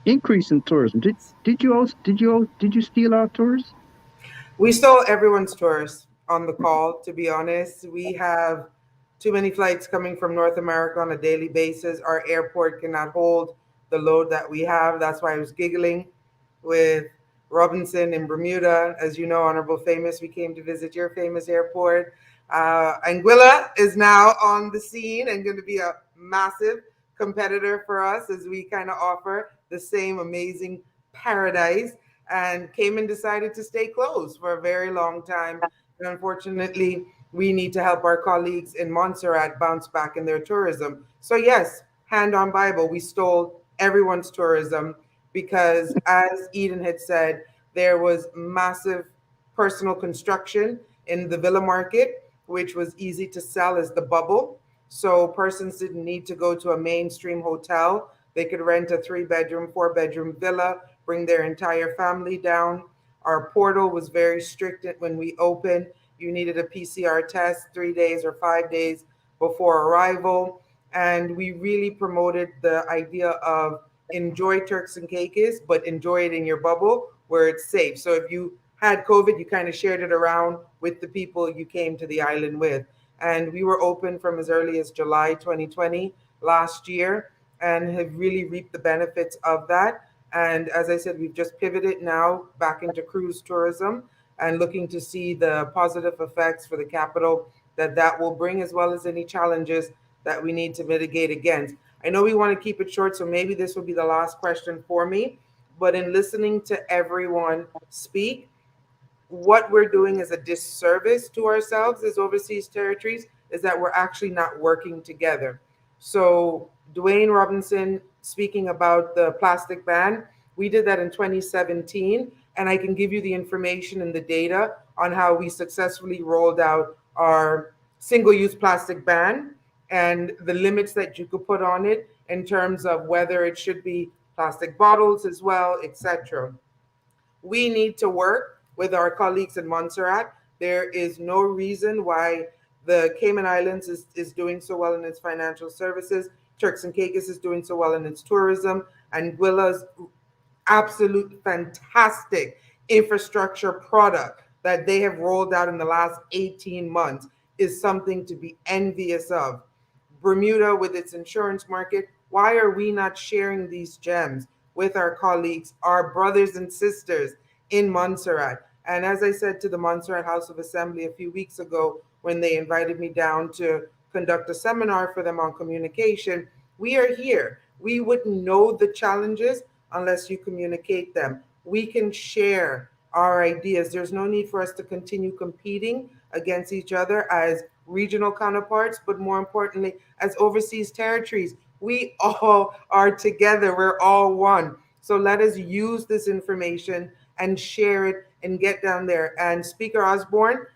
increase in tourism. Did you steal our tourists? We stole everyone's tours on the call, to be honest. We have too many flights coming from North America on a daily basis. Our airport cannot hold the load that we have. That's why I was giggling with Robinson in Bermuda. As you know, Honorable Famous, we came to visit your famous airport. Anguilla is now on the scene and going to be a massive competitor for us as we kind of offer the same amazing paradise. And Cayman decided to stay closed for a very long time. And unfortunately, we need to help our colleagues in Monserrat bounce back in their tourism. So, yes, hand on Bible, we stole everyone's tourism because, as Eden had said, there was massive personal construction in the villa market, which was easy to sell as the bubble. So, persons didn't need to go to a mainstream hotel. They could rent a 3-bedroom, 4-bedroom villa, bring their entire family down. Our portal was very strict when we opened. You needed a PCR test 3 days or 5 days before arrival. And we really promoted the idea of enjoy Turks and Caicos, but enjoy it in your bubble where it's safe. So if you had COVID, you kind of shared it around with the people you came to the island with. And we were open from as early as July 2020 last year and have really reaped the benefits of that. And as I said, we've just pivoted now back into cruise tourism and looking to see the positive effects for the capital that will bring, as well as any challenges that we need to mitigate against. I know we want to keep it short, so maybe this will be the last question for me. But in listening to everyone speak, what we're doing is a disservice to ourselves as overseas territories is that we're actually not working together. So Dwayne Robinson speaking about the plastic ban, we did that in 2017, and I can give you the information and the data on how we successfully rolled out our single-use plastic ban and the limits that you could put on it in terms of whether it should be plastic bottles as well, etc. We need to work with our colleagues in Montserrat. There is no reason why the Cayman Islands is doing so well in its financial services. Turks and Caicos is doing so well in its tourism. And Anguilla's absolute fantastic infrastructure product that they have rolled out in the last 18 months is something to be envious of. Bermuda with its insurance market, why are we not sharing these gems with our colleagues, our brothers and sisters in Montserrat? And as I said to the Montserrat House of Assembly a few weeks ago, when they invited me down to conduct a seminar for them on communication, we are here. We wouldn't know the challenges unless you communicate them. We can share our ideas. There's no need for us to continue competing against each other as regional counterparts, but more importantly, as overseas territories. We all are together. We're all one. So let us use this information and share it and get down there. And Speaker Osborne,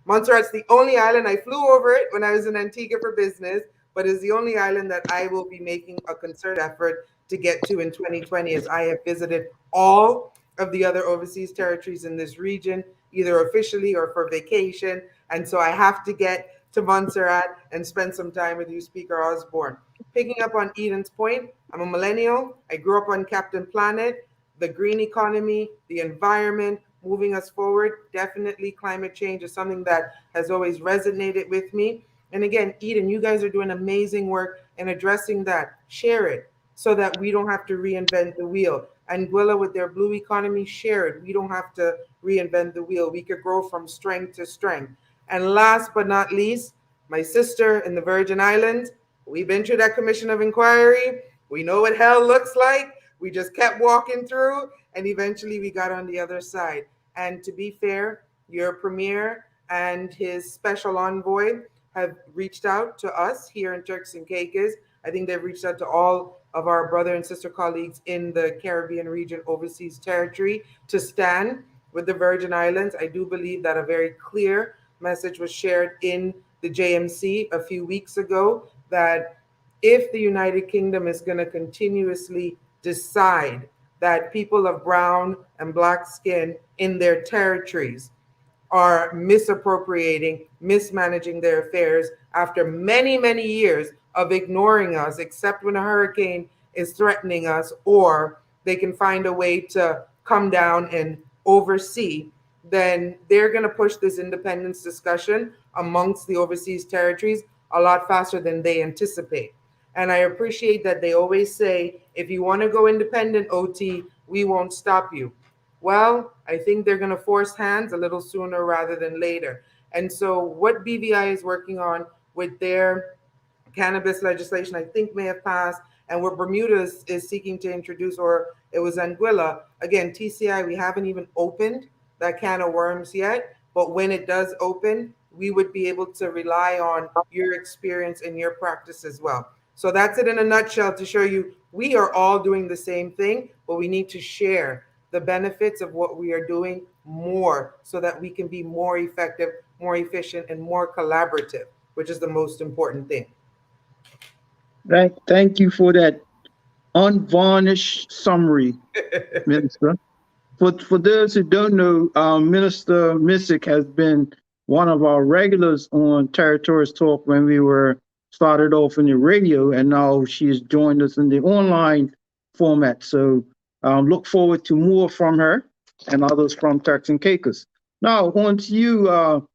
Montserrat's the only island, I flew over it when I was in Antigua for business, but is the only island that I will be making a concerted effort to get to in 2020, as I have visited all of the other overseas territories in this region, either officially or for vacation. And so I have to get to Montserrat and spend some time with you, Speaker Osborne. Picking up on Eden's point, I'm a millennial. I grew up on Captain Planet, the green economy, the environment, moving us forward. Definitely climate change is something that has always resonated with me. And again, Eden, you guys are doing amazing work in addressing that. Share it so that we don't have to reinvent the wheel. Anguilla with their blue economy shared. We don't have to reinvent the wheel. We could grow from strength to strength. And last but not least, my sister in the Virgin Islands, we've been through that commission of inquiry. We know what hell looks like. We just kept walking through, and eventually we got on the other side. And to be fair, your premier and his special envoy have reached out to us here in Turks and Caicos. I think they've reached out to all of our brother and sister colleagues in the Caribbean region overseas territory to stand with the Virgin Islands. I do believe that a very clear message was shared in the JMC a few weeks ago that if the United Kingdom is going to continuously decide that people of brown and black skin in their territories are misappropriating, mismanaging their affairs after many, many years of ignoring us, except when a hurricane is threatening us, or they can find a way to come down and oversee, then they're going to push this independence discussion amongst the overseas territories a lot faster than they anticipate. And I appreciate that they always say, if you want to go independent, OT, we won't stop you. Well, I think they're going to force hands a little sooner rather than later. And so, what BVI is working on with their cannabis legislation, I think may have passed, and what Bermuda is seeking to introduce, or it was Anguilla. Again, TCI, we haven't even opened that can of worms yet, but when it does open, we would be able to rely on your experience and your practice as well. So that's it in a nutshell to show you we are all doing the same thing, but we need to share the benefits of what we are doing more so that we can be more effective, more efficient, and more collaborative, which is the most important thing. Thank you for that unvarnished summary, Minister. For those who don't know, Minister Missick has been one of our regulars on Territories Talk when we were started off in the radio, and now she has joined us in the online format. So look forward to more from her and others from Turks and Caicos. Now, on to you,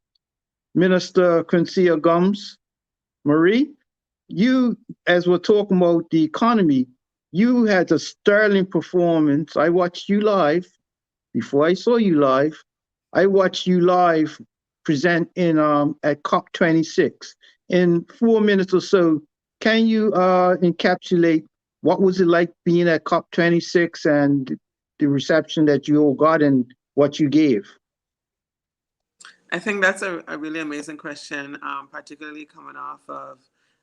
Minister Quincia Gumbs. Marie, you, as we're talking about the economy, you had a sterling performance. I watched you live. Before I saw you live, I watched you live present in at COP26. In 4 minutes or so, can you encapsulate what was it like being at COP26 and the reception that you all got and what you gave? I think that's a really amazing question, particularly coming off of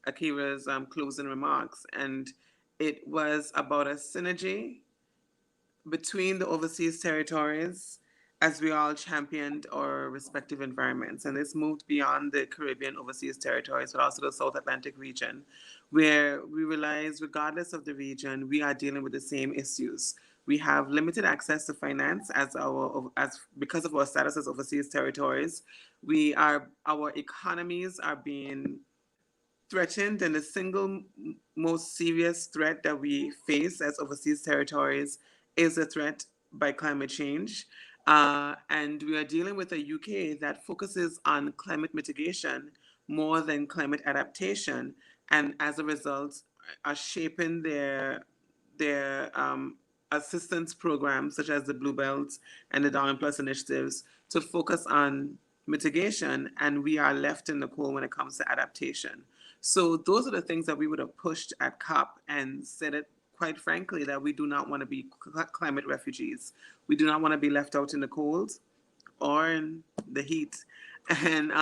Akierra's closing remarks. And it was about a synergy between the overseas territories as we all championed our respective environments. And this moved beyond the Caribbean overseas territories, but also the South Atlantic region, where we realize, regardless of the region, we are dealing with the same issues. We have limited access to finance because of our status as overseas territories. Our economies are being threatened, and the single most serious threat that we face as overseas territories is a threat by climate change. And we are dealing with a UK that focuses on climate mitigation more than climate adaptation, and as a result, are shaping their assistance programs, such as the Blue Belts and the Darwin Plus initiatives, to focus on mitigation, and we are left in the cold when it comes to adaptation. So those are the things that we would have pushed at COP and said it quite frankly, that we do not want to be climate refugees. We do not want to be left out in the cold or in the heat. And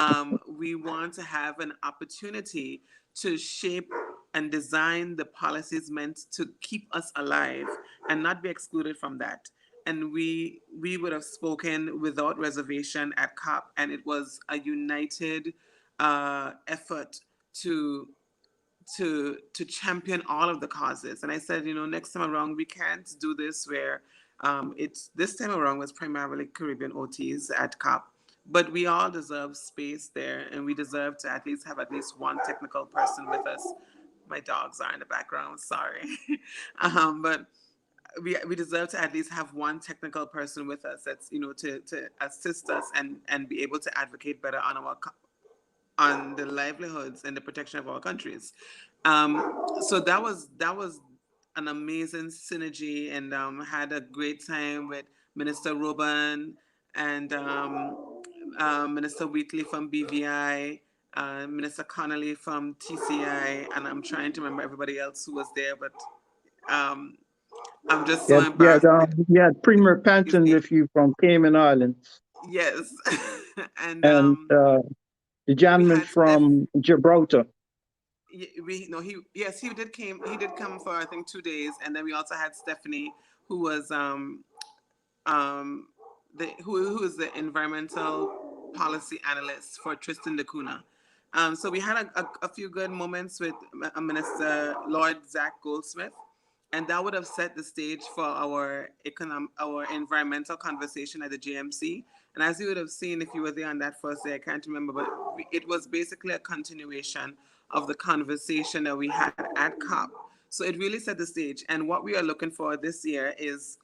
we want to have an opportunity to shape and design the policies meant to keep us alive and not be excluded from that. And we would have spoken without reservation at COP, and it was a united effort to champion all of the causes. And I said, next time around, we can't do this where this time around was primarily Caribbean OTs at COP, but we all deserve space there, and we deserve to have at least one technical person with us. My dogs are in the background, sorry. But we deserve to at least have one technical person with us that's, to assist us and be able to advocate better on the livelihoods and the protection of our countries. So that was an amazing synergy and had a great time with Minister Robin and Minister Wheatley from BVI, Minister Connolly from TCI, and I'm trying to remember everybody else who was there, but um, I'm just so embarrassed. Premier Penton with you from Cayman Islands. Yes, and the gentleman from Gibraltar. He did come for I think 2 days, and then we also had Stephanie, who was who is the environmental policy analyst for Tristan da Cunha. So we had a few good moments with Minister Lord Zach Goldsmith, and that would have set the stage for our environmental conversation at the JMC. And as you would have seen if you were there on that first day, I can't remember, but it was basically a continuation of the conversation that we had at COP. So it really set the stage. And what we are looking for this year is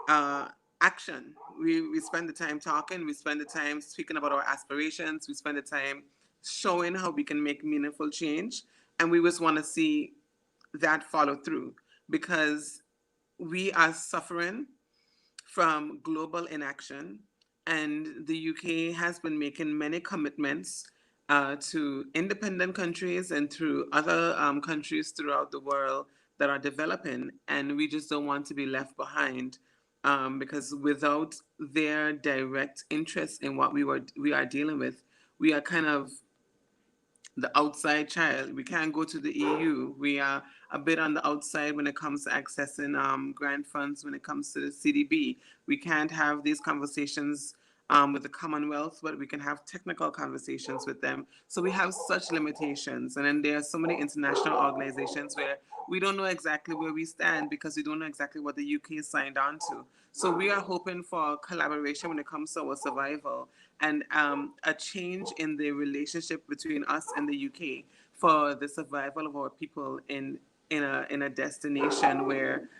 action. We spend the time talking, we spend the time speaking about our aspirations, we spend the time showing how we can make meaningful change. And we just want to see that follow through, because we are suffering from global inaction, and the UK has been making many commitments to independent countries and through other countries throughout the world that are developing, and we just don't want to be left behind, because without their direct interest in what we are dealing with, we are kind of the outside child. We can't go to the EU. We are a bit on the outside when it comes to accessing grant funds, when it comes to the CDB. We can't have these conversations with the Commonwealth, but we can have technical conversations with them. So we have such limitations. And then there are so many international organizations where we don't know exactly where we stand because we don't know exactly what the UK signed on to. So we are hoping for collaboration when it comes to our survival, and a change in the relationship between us and the UK for the survival of our people in a destination where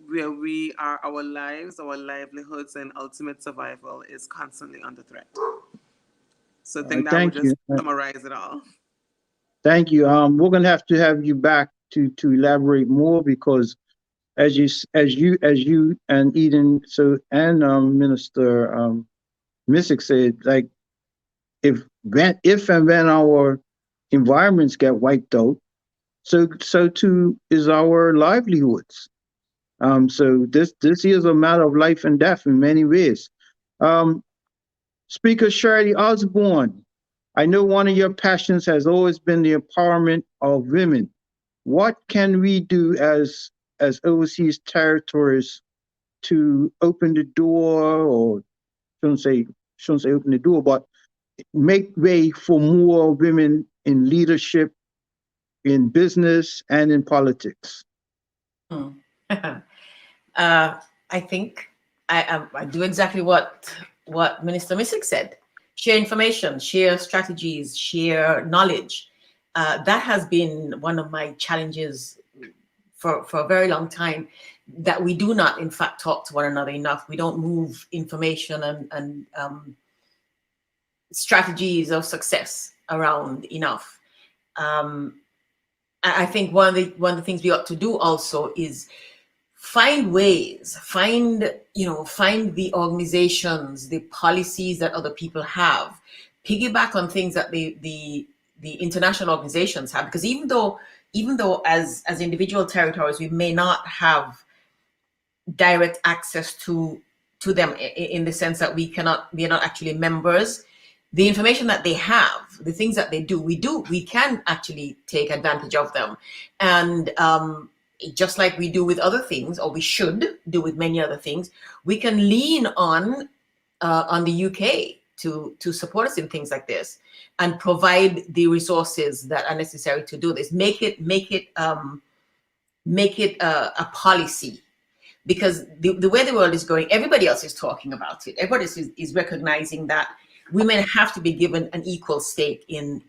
we are, our lives, our livelihoods, and ultimate survival is constantly under threat. So I think that would just summarize it all. Thank you. We're going to have you back to elaborate more, because as you and Eden and Minister Missick said, like, if and when our environments get wiped out, so too is our livelihoods. So this is a matter of life and death in many ways. Speaker Shirley Osborne, I know one of your passions has always been the empowerment of women. What can we do as overseas territories to open the door, or shouldn't say open the door, but make way for more women in leadership, in business, and in politics? I think I do exactly what Minister Missick said. Share information, share strategies, share knowledge. That has been one of my challenges for a very long time, that we do not, in fact, talk to one another enough. We don't move information and strategies of success around enough. I think one of the things we ought to do also is find ways, find the organizations, the policies that other people have, piggyback on things that the international organizations have, because even though as individual territories we may not have direct access to them in the sense that we are not actually members, the information that they have, the things that they do, we can actually take advantage of them. And just like we do with other things, or we should do with many other things, we can lean on the UK to support us in things like this and provide the resources that are necessary to do this. Make it a policy, because the way the world is going, everybody else is talking about it. Everybody is recognizing that women have to be given an equal stake in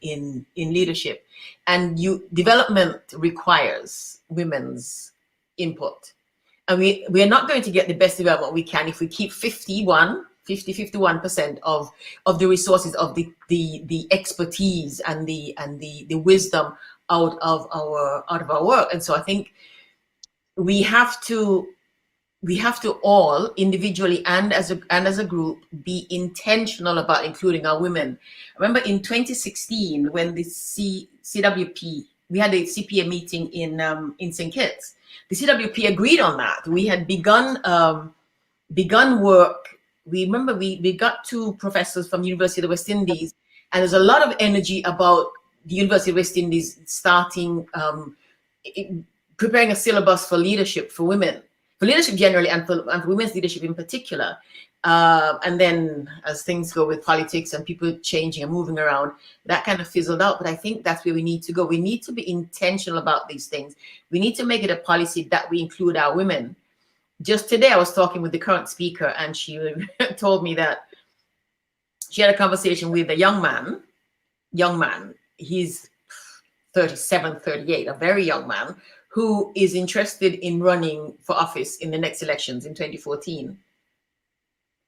leadership, and development requires women's input. And we are not going to get the best development we can if we keep 51% of the resources, of the expertise and the wisdom out of our work. And so I think we have to all individually and as a group be intentional about including our women. Remember in 2016 when the CWP, we had a CPA meeting in St. Kitts. The CWP agreed on that. We had begun work. We remember we got 2 professors from the University of the West Indies, and there's a lot of energy about the University of West Indies starting preparing a syllabus for leadership for women, for leadership generally, and for women's leadership in particular. And then as things go with politics and people changing and moving around, that kind of fizzled out. But I think that's where we need to go. We need to be intentional about these things. We need to make it a policy that we include our women. Just today, I was talking with the current speaker, and she told me that she had a conversation with a young man. He's 37, 38, a very young man who is interested in running for office in the next elections in 2014.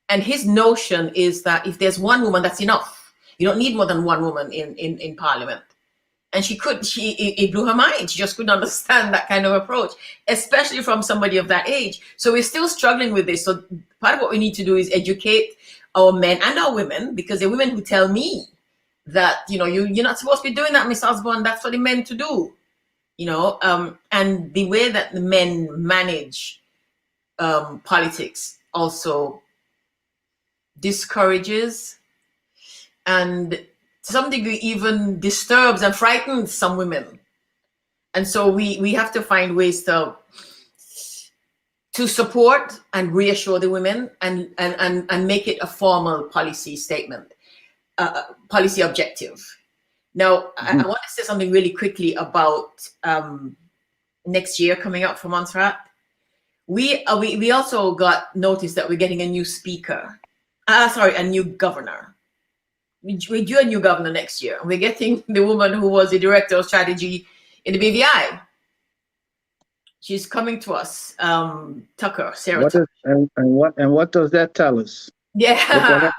And his notion is that if there's one woman, that's enough. You don't need more than one woman in parliament. And it blew her mind. She just couldn't understand that kind of approach, especially from somebody of that age. So we're still struggling with this. So part of what we need to do is educate our men and our women, because there are women who tell me that, you're not supposed to be doing that, Miss Osborne. That's for the men to do, and the way that the men manage politics also discourages and to some degree even disturbs and frightens some women. And so we have to find ways to support and reassure the women and make it a formal policy statement, policy objective. Now, I want to say something really quickly about next year coming up for Monserrat. We also got notice that we're getting a new speaker. A new governor. We do a new governor next year. We're getting the woman who was the director of strategy in the BVI. She's coming to us, Tucker, Sarah. What does that tell us? Yeah.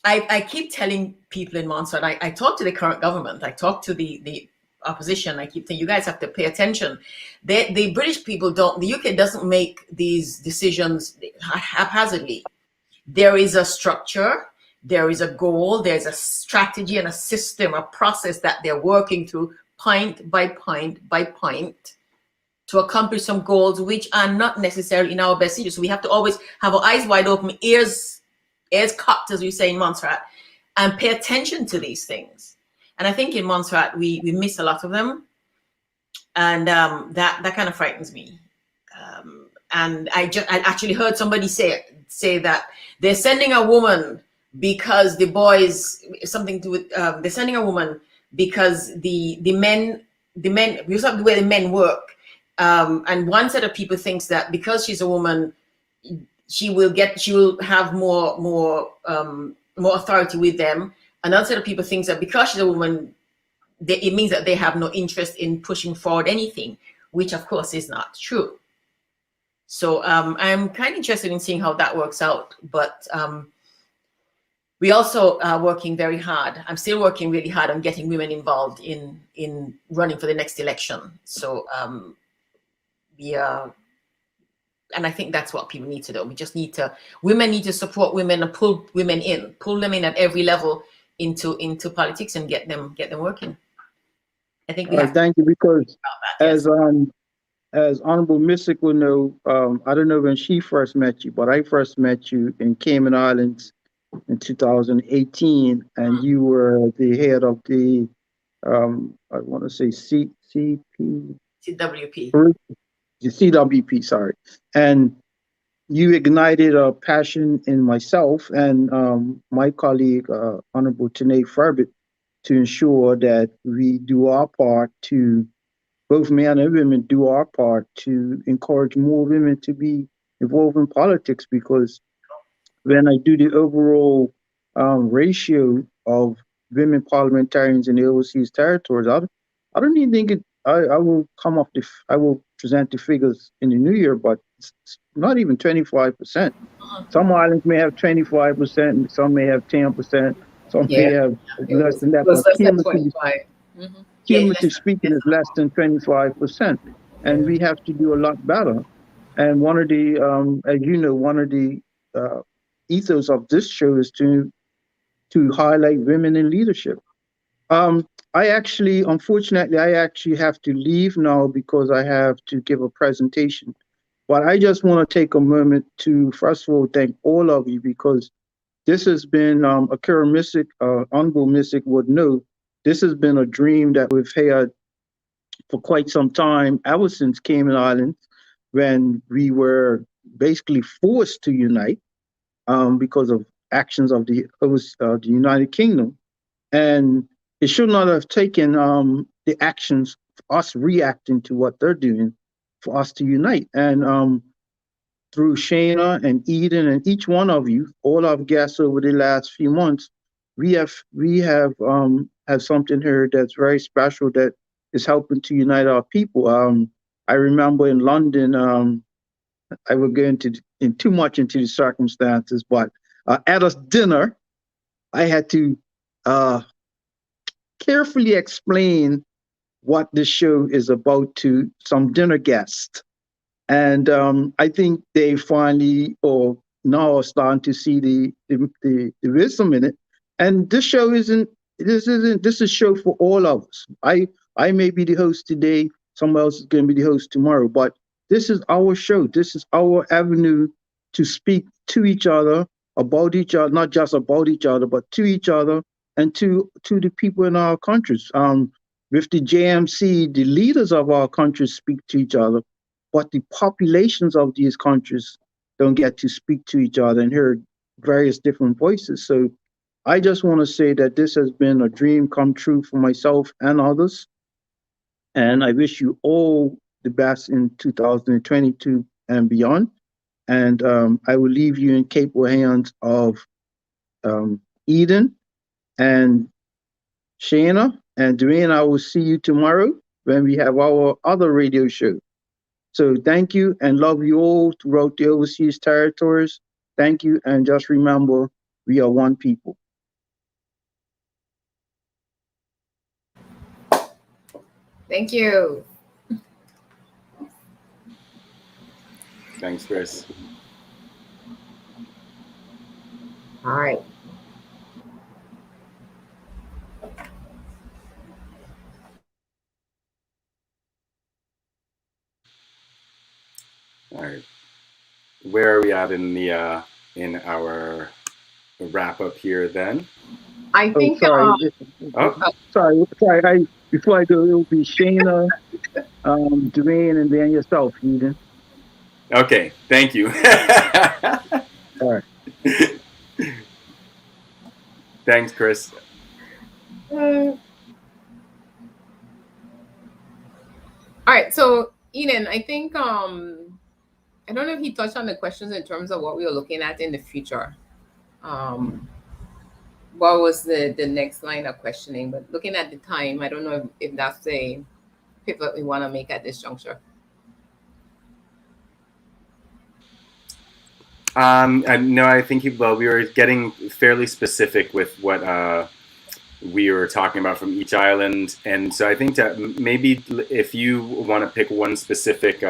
I keep telling people in Monserrat, I talk to the current government, I talk to the opposition, I keep saying, you guys have to pay attention. The British people the UK doesn't make these decisions haphazardly. There is a structure, there is a goal, there's a strategy and a system, a process that they're working through point by point by point to accomplish some goals which are not necessarily in our best interest. So we have to always have our eyes wide open, ears cocked, as we say in Monserrat, and pay attention to these things. And I think in Monserrat, we miss a lot of them. And that kind of frightens me. And I actually heard somebody say that they're sending a woman because the boys, something to with, they're sending a woman because the men, because of the way the men work. And one set of people thinks that because she's a woman, she will have more authority with them. Another set of people thinks that because she's a woman, it means that they have no interest in pushing forward anything, which of course is not true. So I'm kind of interested in seeing how that works out. But we also are working very hard. I'm still working really hard on getting women involved in running for the next election. So and I think that's what people need to do. Women need to support women and pull them in at every level into politics and get them working. I think we have thank you, because as Honorable Missick will know, I don't know when she first met you, but I first met you in Cayman Islands in 2018, and you were the head of the I want to say CWP, sorry. And you ignited a passion in myself and my colleague, Honorable Tanae Farbit, to ensure that we do our part to, both men and women do our part to encourage more women to be involved in politics, because when I do the overall ratio of women parliamentarians in the overseas territories, I don't even think I will I will present the figures in the new year, but it's not even 25%. Some islands may have 25%, some may have 10%, some may have less than that. But cumulative speaking, is less than 25%. And we have to do a lot better. And one of the, as you know, one of the ethos of this show is to highlight women in leadership. Unfortunately, I actually have to leave now because I have to give a presentation. But I just want to take a moment to, first of all, thank all of you, because this has been, Akierra Missick, Honorable Missick would know, this has been a dream that we've had for quite some time, ever since Cayman Islands, when we were basically forced to unite because of actions of the United Kingdom. And it should not have taken the actions, us reacting to what they're doing, for us to unite. And through Shaina and Eden and each one of you, all our guests over the last few months, we have something here that's very special that is helping to unite our people. I remember in London, I will go into too much into the circumstances, but at a dinner, I had to carefully explain what this show is about to some dinner guests. And I think they finally, or now, are starting to see the wisdom in it. And this show this is a show for all of us. I may be the host today, someone else is going to be the host tomorrow, but this is our show. This is our avenue to speak to each other, about each other, not just about each other, but to each other and to the people in our countries. With the JMC, the leaders of our countries speak to each other, but the populations of these countries don't get to speak to each other and hear various different voices. So I just want to say that this has been a dream come true for myself and others. And I wish you all the best in 2022 and beyond. And I will leave you in capable hands of Eden and Shaina and Dwayne. I will see you tomorrow when we have our other radio show. So thank you and love you all throughout the overseas territories. Thank you. And just remember, we are one people. Thank you. Thanks, Chris. All right. All right. Where are we at in the in our wrap up here then? I think. Sorry. Before I go, it will be Shaina, Dwayne, and then yourself, Eden. Okay. Thank you. All right. Thanks, Chris. All right. So Eden, I think I don't know if he touched on the questions in terms of what we were looking at in the future. What was the next line of questioning? But looking at the time, I don't know if that's a pivot we want to make at this juncture. No, I think we were getting fairly specific with what we were talking about from each island, and so I think that maybe if you want to pick one specific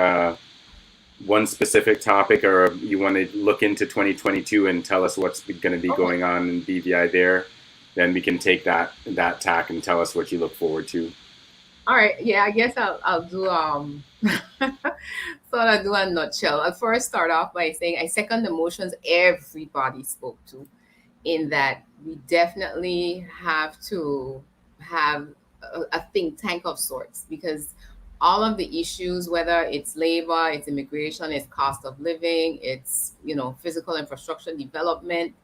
topic, or you want to look into 2022 and tell us what's going to be going on in BVI there, then we can take that tack and tell us what you look forward to. All right. Yeah, I guess I'll do sort of do a nutshell. I'll first start off by saying I second the motions everybody spoke to, in that we definitely have to have a think tank of sorts, because all of the issues, whether it's labor, it's immigration, it's cost of living, it's, physical infrastructure development,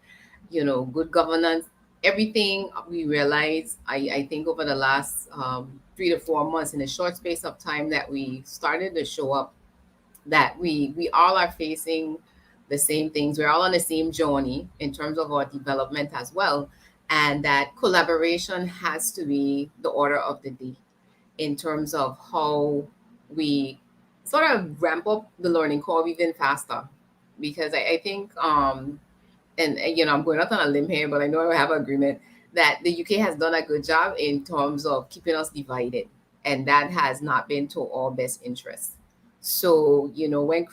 good governance, everything we realized, I think over the last 3 to 4 months, in a short space of time that we started to show up, that we all are facing the same things. We're all on the same journey in terms of our development as well. And that collaboration has to be the order of the day in terms of how we sort of ramp up the learning curve even faster. Because I think, and I'm going out on a limb here, but I know I have an agreement that the UK has done a good job in terms of keeping us divided, and that has not been to our best interest. So, you know, when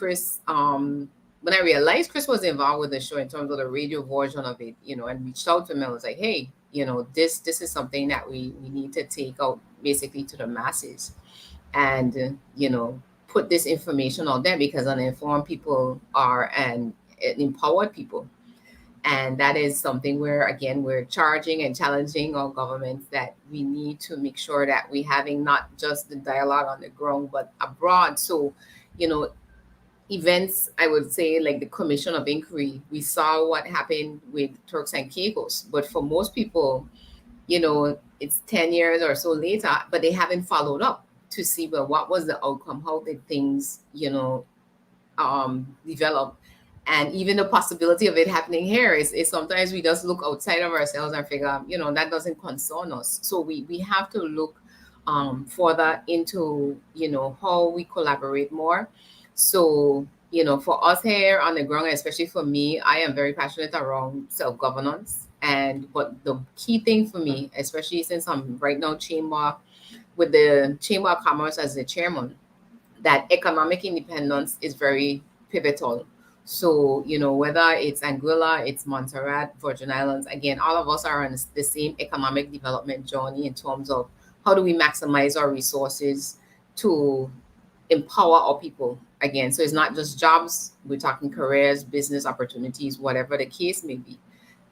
I realized Chris was involved with the show in terms of the radio version of it, you know, and reached out to him, I was like, hey, you know, this is something that we need to take out basically to the masses, and you know, put this information out there, because uninformed people are and empowered people. And that is something where, again, we're charging and challenging our governments that we need to make sure that we're having not just the dialogue on the ground, but abroad. So, you know, events, I would say, like the Commission of Inquiry, we saw what happened with Turks and Caicos. But for most people, you know, it's 10 years or so later, but they haven't followed up to see, well, what was the outcome? How did things, you know, develop? And even the possibility of it happening here is sometimes we just look outside of ourselves and figure, you know, that doesn't concern us. So we have to look further into, you know, how we collaborate more. So, you know, for us here on the ground, especially for me, I am very passionate around self-governance. But the key thing for me, especially since I'm right now with the Chamber of Commerce as the chairman, that economic independence is very pivotal. So, you know, whether it's Anguilla, it's Montserrat, Virgin Islands, again, all of us are on the same economic development journey in terms of how do we maximize our resources to empower our people again. So it's not just jobs, we're talking careers, business opportunities, whatever the case may be,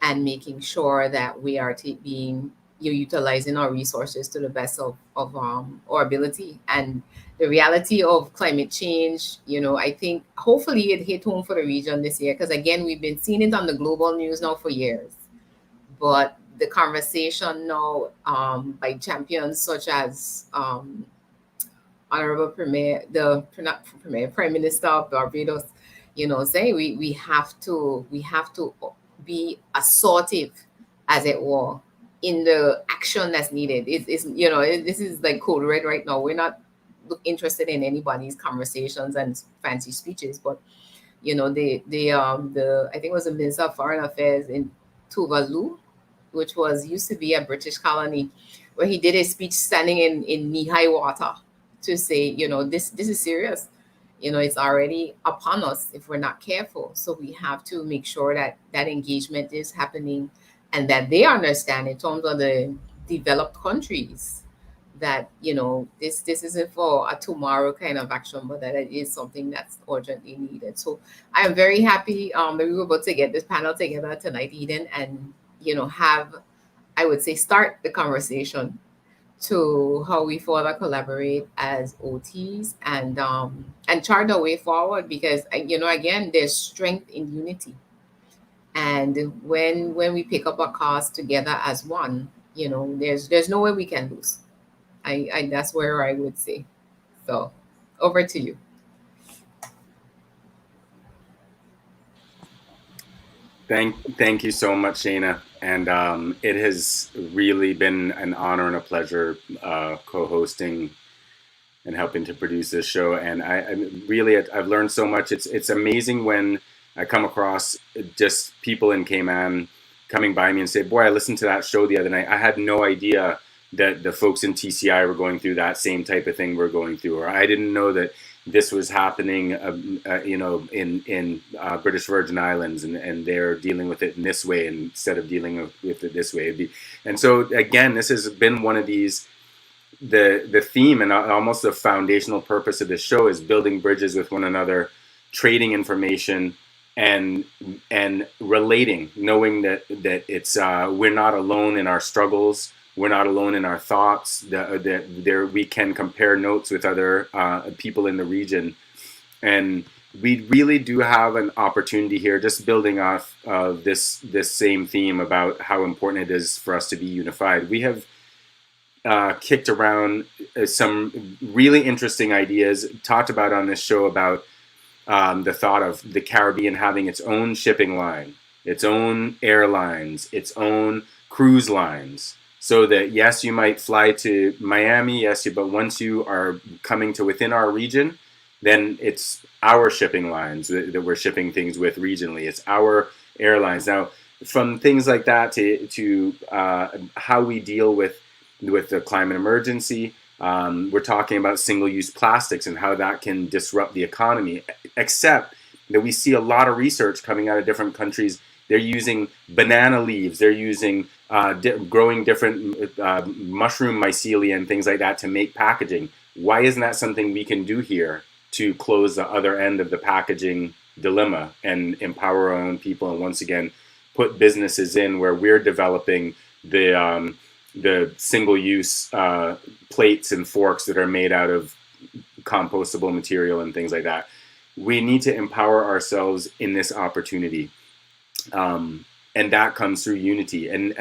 and making sure that we are utilizing our resources to the best of our ability. And the reality of climate change, you know, I think hopefully it hit home for the region this year, because again, we've been seeing it on the global news now for years. But the conversation now by champions such as Honorable Prime Minister of Barbados, you know, say we have to be assertive, as it were, in the action that's needed. It's you know, this is like code red right now. We're not interested in anybody's conversations and fancy speeches, but you know, the I think it was the Minister of Foreign Affairs in Tuvalu, which used to be a British colony, where he did a speech standing in knee-high water to say, you know, this is serious. You know, it's already upon us if we're not careful. So we have to make sure that engagement is happening, and that they understand in terms of the developed countries that, you know, this isn't for a tomorrow kind of action, but that it is something that's urgently needed. So I am very happy that we were able to get this panel together tonight, Eden, and, you know, I would say, start the conversation to how we further collaborate as OTs and chart a way forward, because, you know, again, there's strength in unity. And when we pick up our cause together as one, you know, there's no way we can lose. I that's where I would say. So over to you. Thank you so much, Shaina. And it has really been an honor and a pleasure co-hosting and helping to produce this show. And I've learned so much. It's amazing when I come across just people in Cayman coming by me and say, boy, I listened to that show the other night. I had no idea that the folks in TCI were going through that same type of thing we're going through, or I didn't know that this was happening, you know, in British Virgin Islands, and they're dealing with it in this way instead of dealing with it this way. And so again, this has been one of these, the theme and almost the foundational purpose of this show is building bridges with one another, trading information, and relating, knowing that it's we're not alone in our struggles. We're not alone in our thoughts. We can compare notes with other people in the region. And we really do have an opportunity here, just building off of this same theme about how important it is for us to be unified. We have kicked around some really interesting ideas, talked about on this show about the thought of the Caribbean having its own shipping line, its own airlines, its own cruise lines. So that, yes, you might fly to Miami, yes, but once you are coming to within our region, then it's our shipping lines that we're shipping things with regionally. It's our airlines. Now, from things like that to how we deal with the climate emergency. We're talking about single-use plastics and how that can disrupt the economy, except that we see a lot of research coming out of different countries. They're using banana leaves, they're using growing different mushroom mycelia and things like that to make packaging. Why isn't that something we can do here to close the other end of the packaging dilemma and empower our own people, and once again put businesses in where we're developing the single-use plates and forks that are made out of compostable material and things like that. We need to empower ourselves in this opportunity, and that comes through unity. And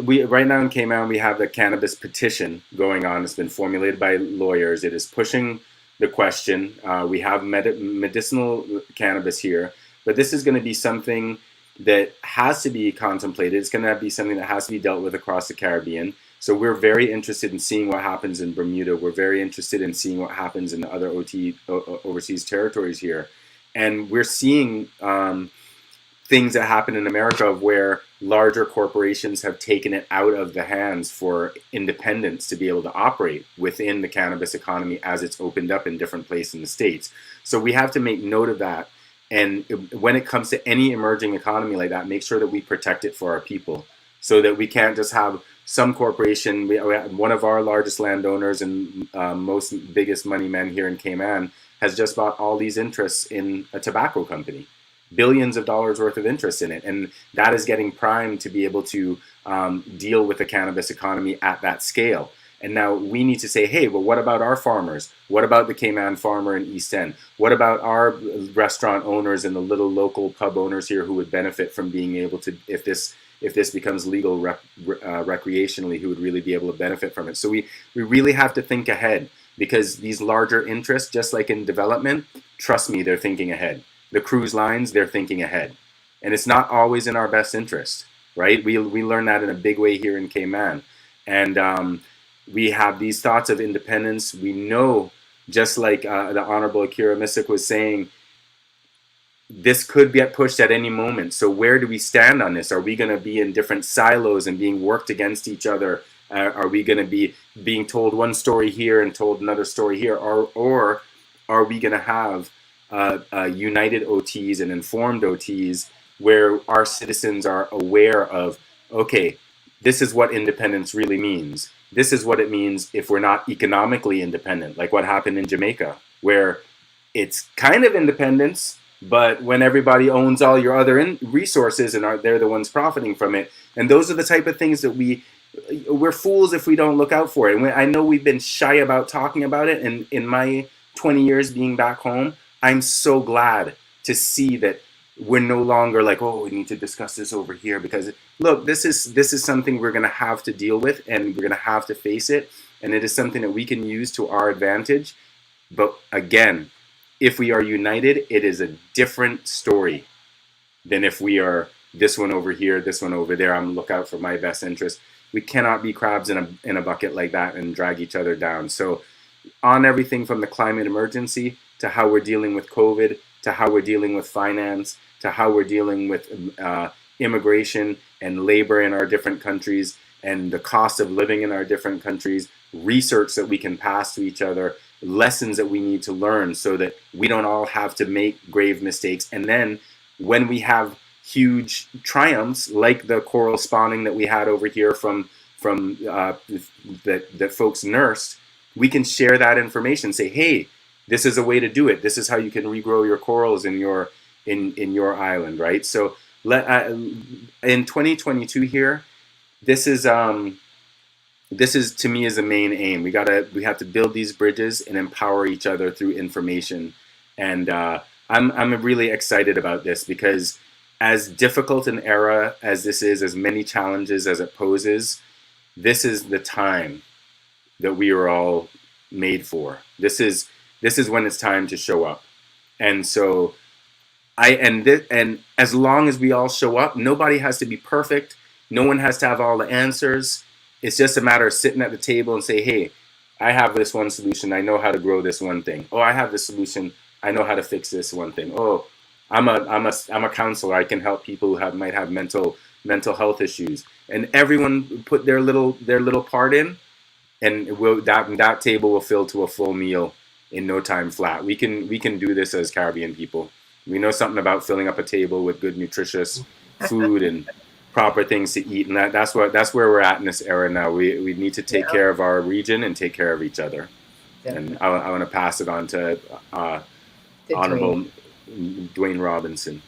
we right now in Cayman we have the Cannabis Petition going on. It's been formulated by lawyers. It is pushing the question. We have medicinal cannabis here, but this is going to be something that has to be contemplated. It's going to be something that has to be dealt with across the Caribbean. So we're very interested in seeing what happens in Bermuda. We're very interested in seeing what happens in the other overseas territories here. And we're seeing things that happen in America where larger corporations have taken it out of the hands for independents to be able to operate within the cannabis economy as it's opened up in different places in the States. So we have to make note of that. And when it comes to any emerging economy like that, make sure that we protect it for our people, so that we can't just have some corporation. One of our largest landowners and most biggest money men here in Cayman has just bought all these interests in a tobacco company, billions of dollars worth of interest in it. And that is getting primed to be able to deal with the cannabis economy at that scale. And now we need to say, hey, well, what about our farmers? What about the Cayman farmer in East End? What about our restaurant owners and the little local pub owners here who would benefit from being able to, if this becomes legal recreationally, who would really be able to benefit from it? So we really have to think ahead, because these larger interests, just like in development, trust me, they're thinking ahead. The cruise lines, they're thinking ahead. And it's not always in our best interest, right? We learn that in a big way here in Cayman. And we have these thoughts of independence. We know, just like the Honorable Akierra Missick was saying, this could get pushed at any moment. So where do we stand on this? Are we going to be in different silos and being worked against each other? Are we going to be being told one story here and told another story here? Or are we going to have united OTs and informed OTs where our citizens are aware of, okay, this is what independence really means. This is what it means if we're not economically independent, like what happened in Jamaica, where it's kind of independence, but when everybody owns all your other resources and they're the ones profiting from it. And those are the type of things that we're fools if we don't look out for it. And I know we've been shy about talking about it. And in my 20 years being back home, I'm so glad to see that we're no longer like, oh, we need to discuss this over here, because look, this is something we're going to have to deal with, and we're going to have to face it, and it is something that we can use to our advantage. But again, if we are united, it is a different story than if we are this one over here, this one over there. I'm look out for my best interest. We cannot be crabs in a bucket like that and drag each other down. So on everything from the climate emergency to how we're dealing with COVID, to how we're dealing with finance, to how we're dealing with immigration and labor in our different countries, and the cost of living in our different countries, research that we can pass to each other, lessons that we need to learn so that we don't all have to make grave mistakes. And then when we have huge triumphs like the coral spawning that we had over here from that folks nursed, we can share that information, say, hey, this is a way to do it. This is how you can regrow your corals in your island, right? So in 2022 here, this is to me is the main aim. We have to build these bridges and empower each other through information. And I'm really excited about this, because as difficult an era as this is, as many challenges as it poses, this is the time that we are all made for. This is when it's time to show up. And so and as long as we all show up, nobody has to be perfect. No one has to have all the answers. It's just a matter of sitting at the table and say, hey, I have this one solution. I know how to grow this one thing. Oh, I have this solution. I know how to fix this one thing. Oh, I'm a counselor. I can help people who might have mental health issues, and everyone put their little part in, and that table will fill to a full meal in no time flat. We can do this as Caribbean people. We know something about filling up a table with good, nutritious food and proper things to eat, and that's where we're at in this era now. We need to take care of our region and take care of each other. And I want to pass it on to Honorable Dwayne Robinson.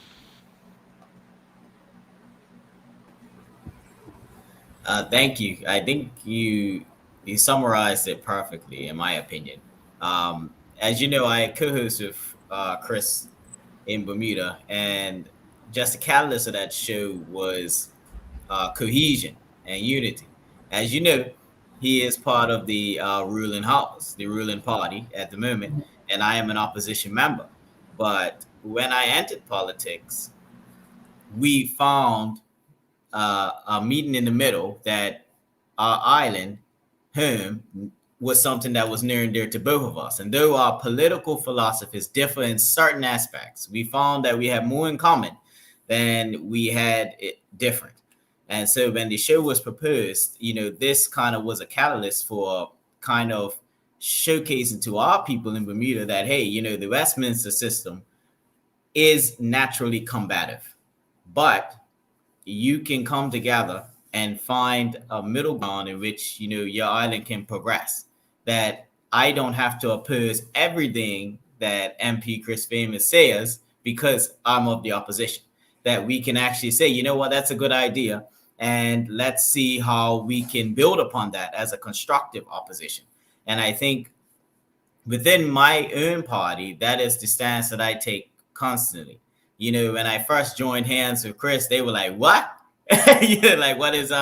Thank you. I think you summarized it perfectly, in my opinion. As you know, I co-host with Chris in Bermuda, and just the catalyst of that show was cohesion and unity. As you know, he is part of the ruling house, the ruling party at the moment, and I am an opposition member. But when I entered politics, we found a meeting in the middle that our island home was something that was near and dear to both of us. And though our political philosophies differ in certain aspects, we found that we have more in common than we had it different. And so when the show was proposed, this kind of was a catalyst for kind of showcasing to our people in Bermuda that, hey, the Westminster system is naturally combative, but you can come together and find a middle ground in which, your island can progress. That I don't have to oppose everything that MP Chris Famous says because I'm of the opposition. That we can actually say, you know what, that's a good idea. And let's see how we can build upon that as a constructive opposition. And I think within my own party, that is the stance that I take constantly. When I first joined hands with Chris, they were like, what? Like, what is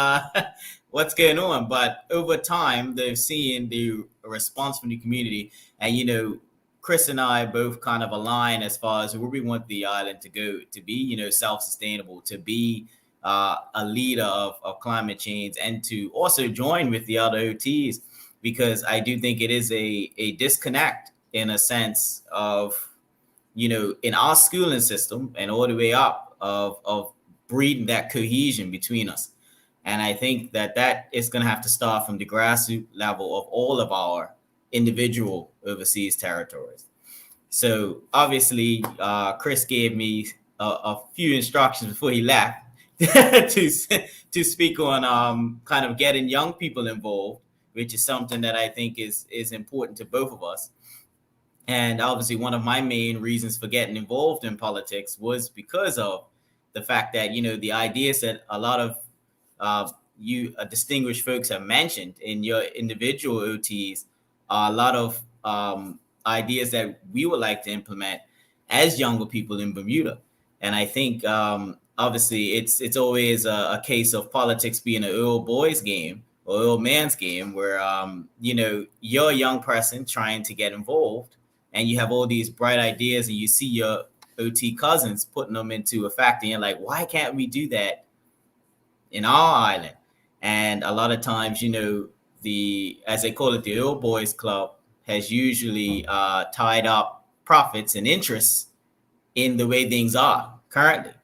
what's going on? But over time, they've seen the response from the community, and Chris and I both kind of align as far as where we want the island to go, to be self-sustainable, to be a leader of climate change, and to also join with the other OTs, because I do think it is a disconnect in a sense of in our schooling system and all the way up of breeding that cohesion between us. And I think that is going to have to start from the grassroots level of all of our individual overseas territories. So obviously, Chris gave me a few instructions before he left to speak on kind of getting young people involved, which is something that I think is important to both of us. And obviously, one of my main reasons for getting involved in politics was because of the fact that, the ideas that a lot of you distinguished folks have mentioned in your individual OTs are a lot of ideas that we would like to implement as younger people in Bermuda. And I think, obviously, it's always a case of politics being an old boys game or old man's game where, you're a young person trying to get involved, and you have all these bright ideas, and you see your OT cousins putting them into effect, and you're like, why can't we do that in our island? And a lot of times, as they call it, the old boys club has usually tied up profits and interests in the way things are currently.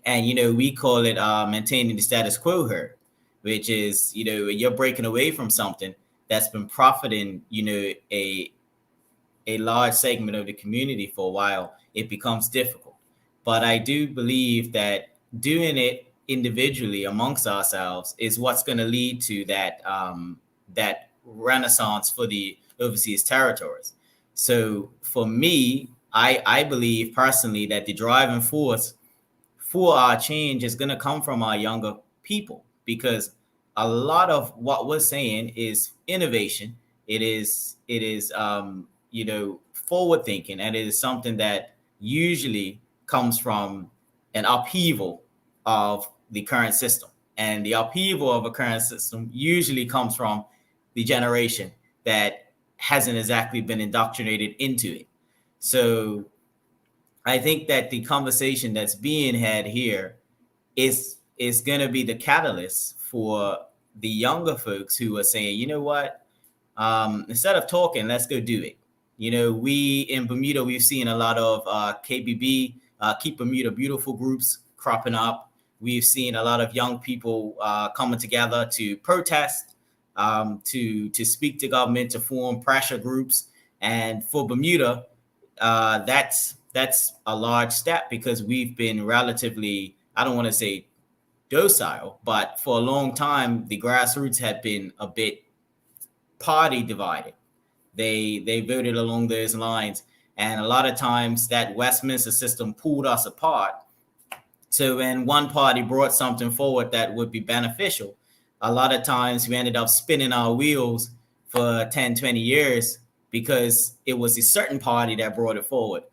And, we call it maintaining the status quo here, which is, you're breaking away from something that's been profiting, a large segment of the community for a while. It becomes difficult. But I do believe that doing it individually amongst ourselves is what's going to lead to that that renaissance for the overseas territories. So for me, I believe personally that the driving force for our change is going to come from our younger people, because a lot of what we're saying is innovation. It is forward thinking, and it is something that usually comes from an upheaval of the current system. And the upheaval of a current system usually comes from the generation that hasn't exactly been indoctrinated into it. So I think that the conversation that's being had here is going to be the catalyst for the younger folks who are saying, you know what, instead of talking, let's go do it. We in Bermuda, we've seen a lot of KBB Keep Bermuda Beautiful groups cropping up. We've seen a lot of young people coming together to protest, to speak to government, to form pressure groups. And for Bermuda, that's a large step because we've been relatively, I don't want to say docile, but for a long time, the grassroots had been a bit party divided. They voted along those lines. And a lot of times that Westminster system pulled us apart. So when one party brought something forward that would be beneficial, a lot of times we ended up spinning our wheels for 10, 20 years because it was a certain party that brought it forward.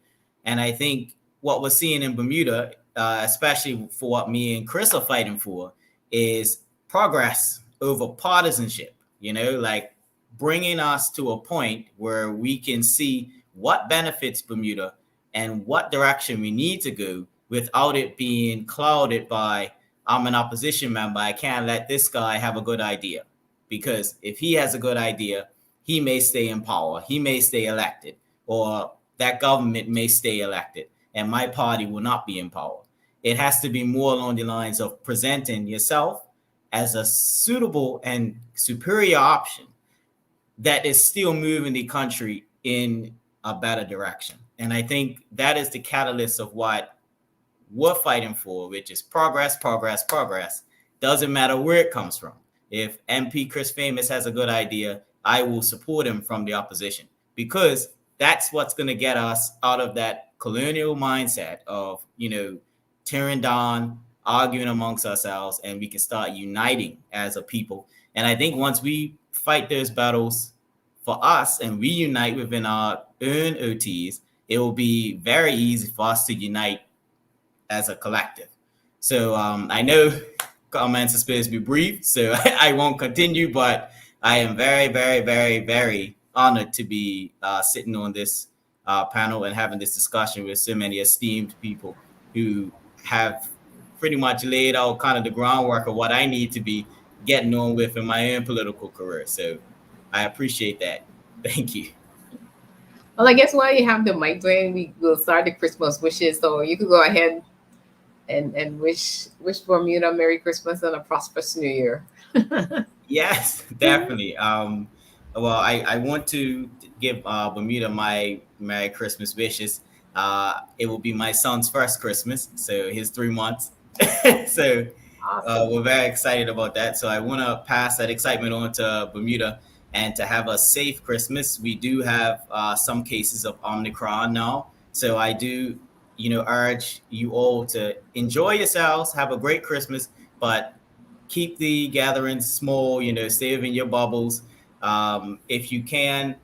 And I think what we're seeing in Bermuda, especially for what me and Chris are fighting for, is progress over partisanship, like bringing us to a point where we can see what benefits Bermuda and what direction we need to go without it being clouded by, I'm an opposition member, I can't let this guy have a good idea. Because if he has a good idea, he may stay in power, he may stay elected, or that government may stay elected, and my party will not be in power. It has to be more along the lines of presenting yourself as a suitable and superior option that is still moving the country in a better direction. And I think that is the catalyst of what we're fighting for, which is progress, progress, progress. Doesn't matter where it comes from. If MP Chris Famous has a good idea, I will support him from the opposition, because that's what's going to get us out of that colonial mindset of, tearing down, arguing amongst ourselves, and we can start uniting as a people. And I think once we fight those battles for us and we unite within our own OTs, it will be very easy for us to unite as a collective. So I know comments are supposed to be brief, so I won't continue, but I am very, very, very, very honored to be sitting on this panel and having this discussion with so many esteemed people who have pretty much laid out kind of the groundwork of what I need to be getting on with in my own political career. So I appreciate that. Thank you. Well, I guess while you have the mic, Dwayne, we will start the Christmas wishes. So you could go ahead and wish Bermuda Merry Christmas and a prosperous New Year. Yes, definitely. Well, I want to give Bermuda my Merry Christmas wishes. It will be my son's first Christmas, so his 3 months. So Awesome. we're very excited about that. So I want to pass that excitement on to Bermuda and to have a safe Christmas. We do have some cases of Omicron now, so I do, urge you all to enjoy yourselves, have a great Christmas, but keep the gatherings small, stay within your bubbles. If you can,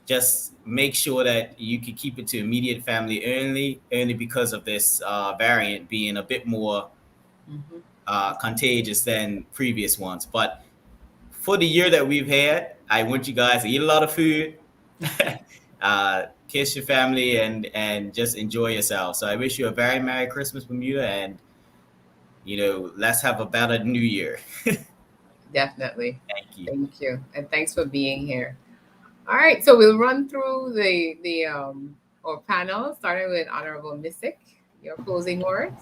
just make sure that you can keep it to immediate family only because of this variant being a bit more contagious than previous ones. But for the year that we've had, I want you guys to eat a lot of food, kiss your family, and just enjoy yourself. So I wish you a very Merry Christmas, Bermuda, and let's have a better New Year. Definitely. Thank you. Thank you. And thanks for being here. All right. So we'll run through our panel, starting with Honorable Missick. Your closing words.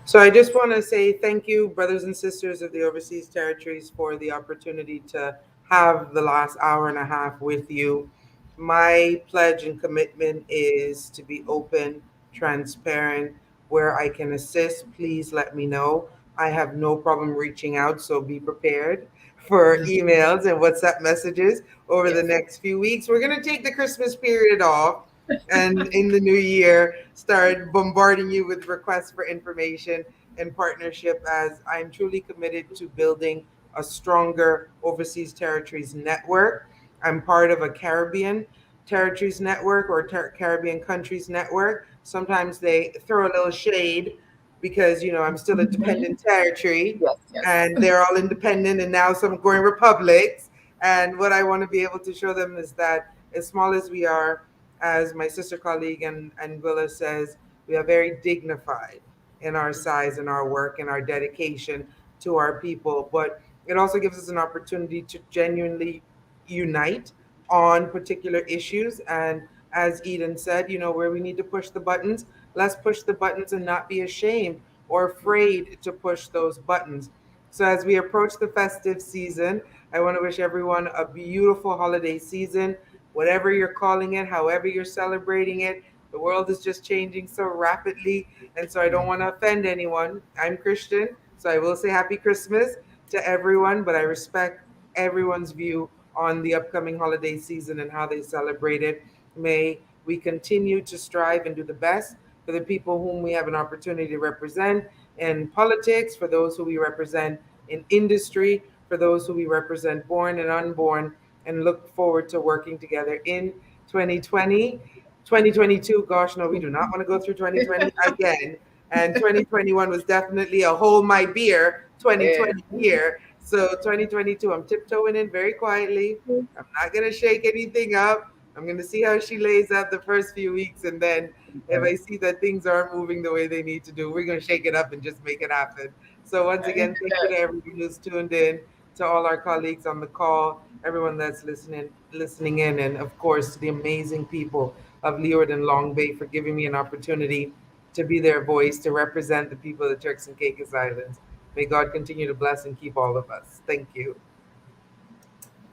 So I just want to say thank you, brothers and sisters of the overseas territories, for the opportunity to have the last hour and a half with you. My pledge and commitment is to be open, transparent. Where I can assist, please let me know. I have no problem reaching out, so be prepared for emails and WhatsApp messages over the next few weeks. We're going to take the Christmas period off, and in the new year, start bombarding you with requests for information and partnership, as I'm truly committed to building a stronger overseas territories network. I'm part of a Caribbean territories network or Caribbean countries network. Sometimes they throw a little shade because, I'm still a dependent territory, and they're all independent, and now some going republics. And what I want to be able to show them is that as small as we are, as my sister colleague and Willa says, we are very dignified in our size and our work and our dedication to our people. But it also gives us an opportunity to genuinely unite on particular issues. And as Eden said, where we need to push the buttons, Let's push the buttons and not be ashamed or afraid to push those buttons. So as we approach the festive season, I want to wish everyone a beautiful holiday season, whatever you're calling it, however you're celebrating it. The world is just changing so rapidly, and so I don't want to offend anyone. I'm Christian, so I will say Happy Christmas to everyone, but I respect everyone's view on the upcoming holiday season and how they celebrate it. May we continue to strive and do the best for the people whom we have an opportunity to represent in politics, for those who we represent in industry, for those who we represent born and unborn, and look forward to working together in 2020. 2022, gosh, no, we do not want to go through 2020 again. And 2021 was definitely a hold my beer 2020 year. So 2022, I'm tiptoeing in very quietly. I'm not going to shake anything up. I'm going to see how she lays out the first few weeks. And then if I see that things aren't moving the way they need to do, we're going to shake it up and just make it happen. So once again, thank you to everyone who's tuned in, to all our colleagues on the call, everyone that's listening in, and of course to the amazing people of Leeward and Long Bay for giving me an opportunity to be their voice, to represent the people of the Turks and Caicos Islands. May God continue to bless and keep all of us. Thank you.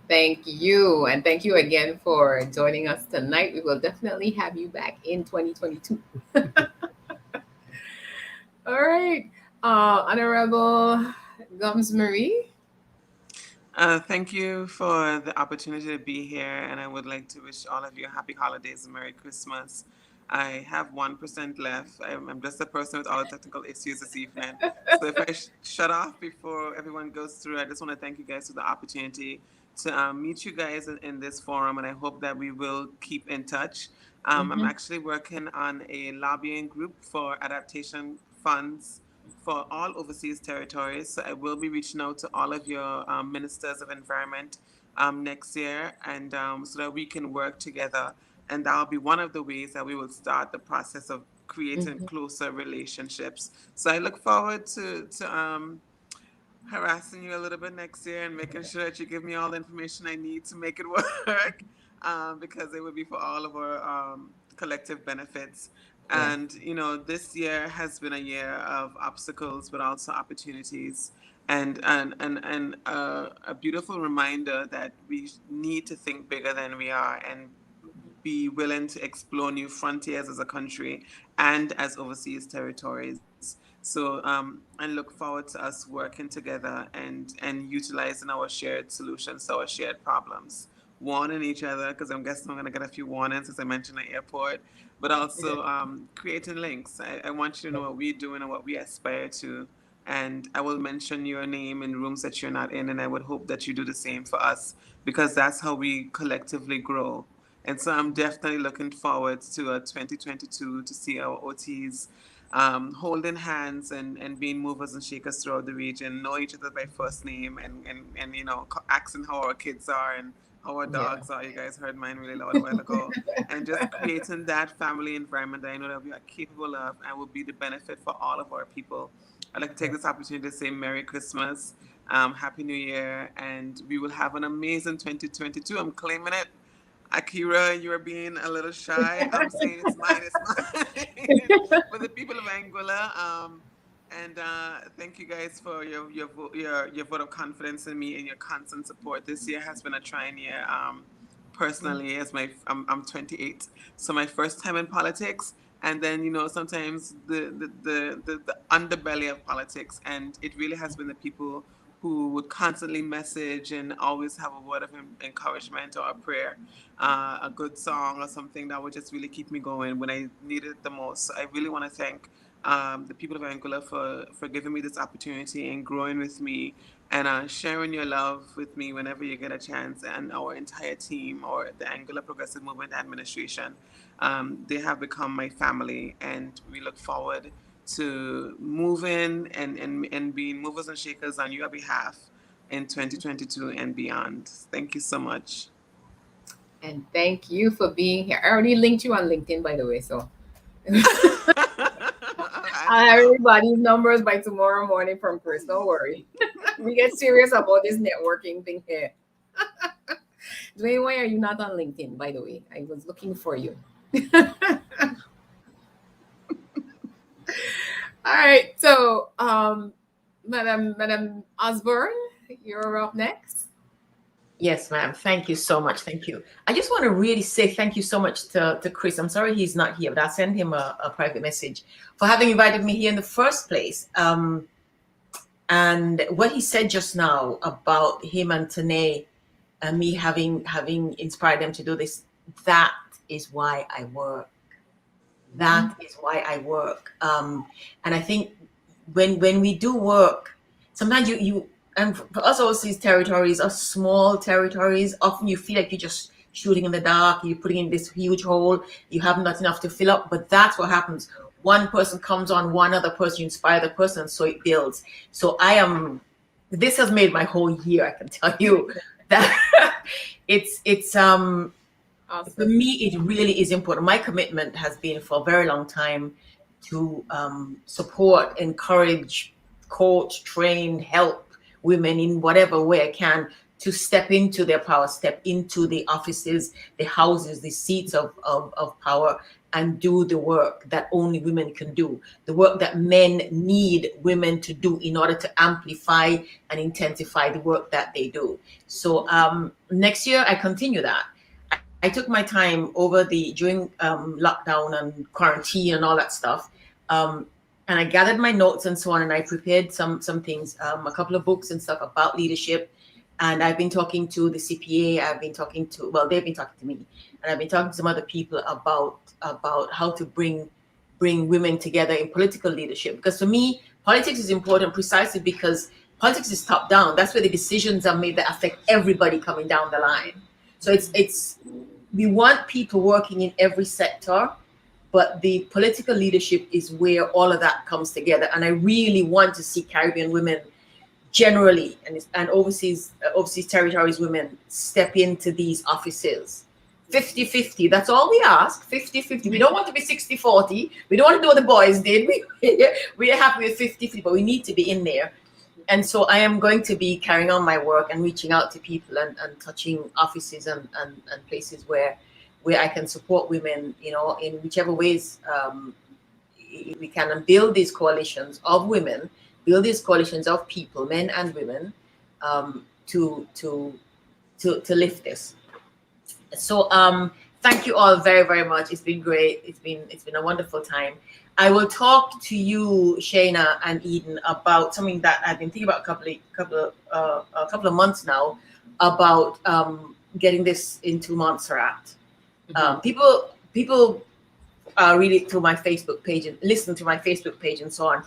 Thank you. And thank you again for joining us tonight. We will definitely have you back in 2022. All right. Honorable Gumbs Marie. Thank you for the opportunity to be here, and I would like to wish all of you happy holidays and Merry Christmas. I have 1% left. I'm just a person with all the technical issues this evening. So if I shut off before everyone goes through, I just want to thank you guys for the opportunity to meet you guys in this forum, and I hope that we will keep in touch. I'm actually working on a lobbying group for adaptation funds for all overseas territories. So I will be reaching out to all of your ministers of environment next year, and so that we can work together. And that will be one of the ways that we will start the process of creating closer relationships. So I look forward to harassing you a little bit next year and making sure that you give me all the information I need to make it work, because it would be for all of our collective benefits. And you know, this year has been a year of obstacles, but also opportunities, and a beautiful reminder that we need to think bigger than we are and be willing to explore new frontiers as a country and as overseas territories. So I look forward to us working together and utilizing our shared solutions to our shared problems, warning each other, because I'm guessing I'm going to get a few warnings as I mentioned the airport, but also creating links. I want you to know what we're doing and what we aspire to. And I will mention your name in rooms that you're not in, and I would hope that you do the same for us, because that's how we collectively grow. And so I'm definitely looking forward to 2022 to see our OTs holding hands and being movers and shakers throughout the region, know each other by first name, and you know, asking how our kids are and how our dogs are. You guys heard mine really loud a while ago. And just creating that family environment that I know that we are capable of and will be the benefit for all of our people. I'd like to take this opportunity to say Merry Christmas, Happy New Year, and we will have an amazing 2022. I'm claiming it. Akierra, you are being a little shy. I'm saying it's mine, it's mine. For the people of Anguilla, and thank you guys for your vote of confidence in me and your constant support. This year has been a trying year. Personally, as I'm 28, so my first time in politics, and then you know sometimes the underbelly of politics, and it really has been the people who would constantly message and always have a word of encouragement or a prayer, a good song or something that would just really keep me going when I needed it the most. So I really want to thank the people of Anguilla for giving me this opportunity and growing with me and sharing your love with me whenever you get a chance, and our entire team or the Anguilla Progressive Movement Administration. They have become my family, and we look forward to moving and being movers and shakers on your behalf in 2022 and beyond. Thank you so much. And thank you for being here. I already linked you on LinkedIn, by the way, so I have everybody's numbers by tomorrow morning from Chris. Don't worry. We get serious about this networking thing here. Dwayne, why are you not on LinkedIn, by the way? I was looking for you. All right. So, Madam Osborne, you're up next. Yes, ma'am. Thank you so much. Thank you. I just want to really say thank you so much to Chris. I'm sorry he's not here, but I'll send him a private message for having invited me here in the first place. And what he said just now about him and Tanae and me having inspired them to do this, that is why I work. That is why I work. And I think when we do work, sometimes you and for us overseas territories are small territories. Often you feel like you're just shooting in the dark, you're putting in this huge hole, you have not enough to fill up, but that's what happens. One person comes on, one other person, you inspire the person, so it builds. So this has made my whole year, I can tell you that it's awesome. For me, it really is important. My commitment has been for a very long time to support, encourage, coach, train, help women in whatever way I can to step into their power, step into the offices, the houses, the seats of power, and do the work that only women can do, the work that men need women to do in order to amplify and intensify the work that they do. So next year, I continue that. I took my time during lockdown and quarantine and all that stuff. And I gathered my notes and so on, and I prepared some things, a couple of books and stuff about leadership. And I've been talking to the CPA. They've been talking to me, and I've been talking to some other people about how to bring women together in political leadership. Because for me, politics is important precisely because politics is top down. That's where the decisions are made that affect everybody coming down the line. So we want people working in every sector, but the political leadership is where all of that comes together. And I really want to see Caribbean women generally and overseas territories women step into these offices. 50-50, that's all we ask, 50-50. We don't want to be 60-40. We don't want to do what the boys did. We're happy with 50-50, but we need to be in there. And so I am going to be carrying on my work and reaching out to people and touching offices and places where I can support women, in whichever ways we can, and build these coalitions of women, build these coalitions of people, men and women, to lift this. So thank you all very, very much. It's been great. It's been a wonderful time. I will talk to you, Shaina and Eden, about something that I've been thinking about a couple of months now, about getting this into Monserrat. People read it through my Facebook page and listen to my Facebook page and so on,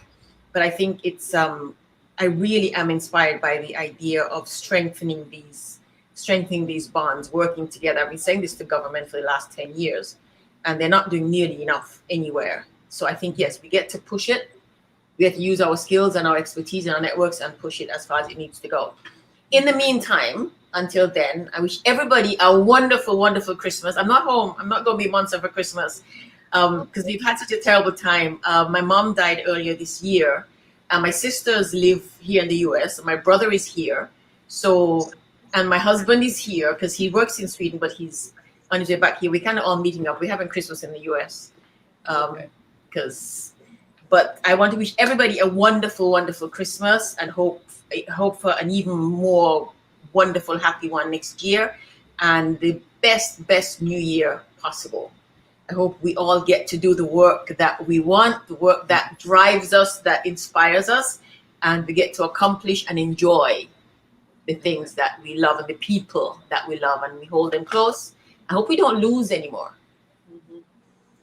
but I think it's I really am inspired by the idea of strengthening these bonds, working together. I've been saying this to government for the last 10 years, and they're not doing nearly enough anywhere. So I think, yes, we get to push it. We have to use our skills and our expertise and our networks and push it as far as it needs to go. In the meantime, until then, I wish everybody a wonderful, wonderful Christmas. I'm not home. I'm not going to be in Monserrat for Christmas because we've had such a terrible time. My mom died earlier this year. My sisters live here in the US. My brother is here. And my husband is here because he works in Sweden, but he's on his way back here. We're kind of all meeting up. We're having Christmas in the US. But I want to wish everybody a wonderful, wonderful Christmas and hope for an even more wonderful, happy one next year and the best new year possible. I hope we all get to do the work that we want, the work that drives us, that inspires us, and we get to accomplish and enjoy the things that we love and the people that we love, and we hold them close. I hope we don't lose anymore.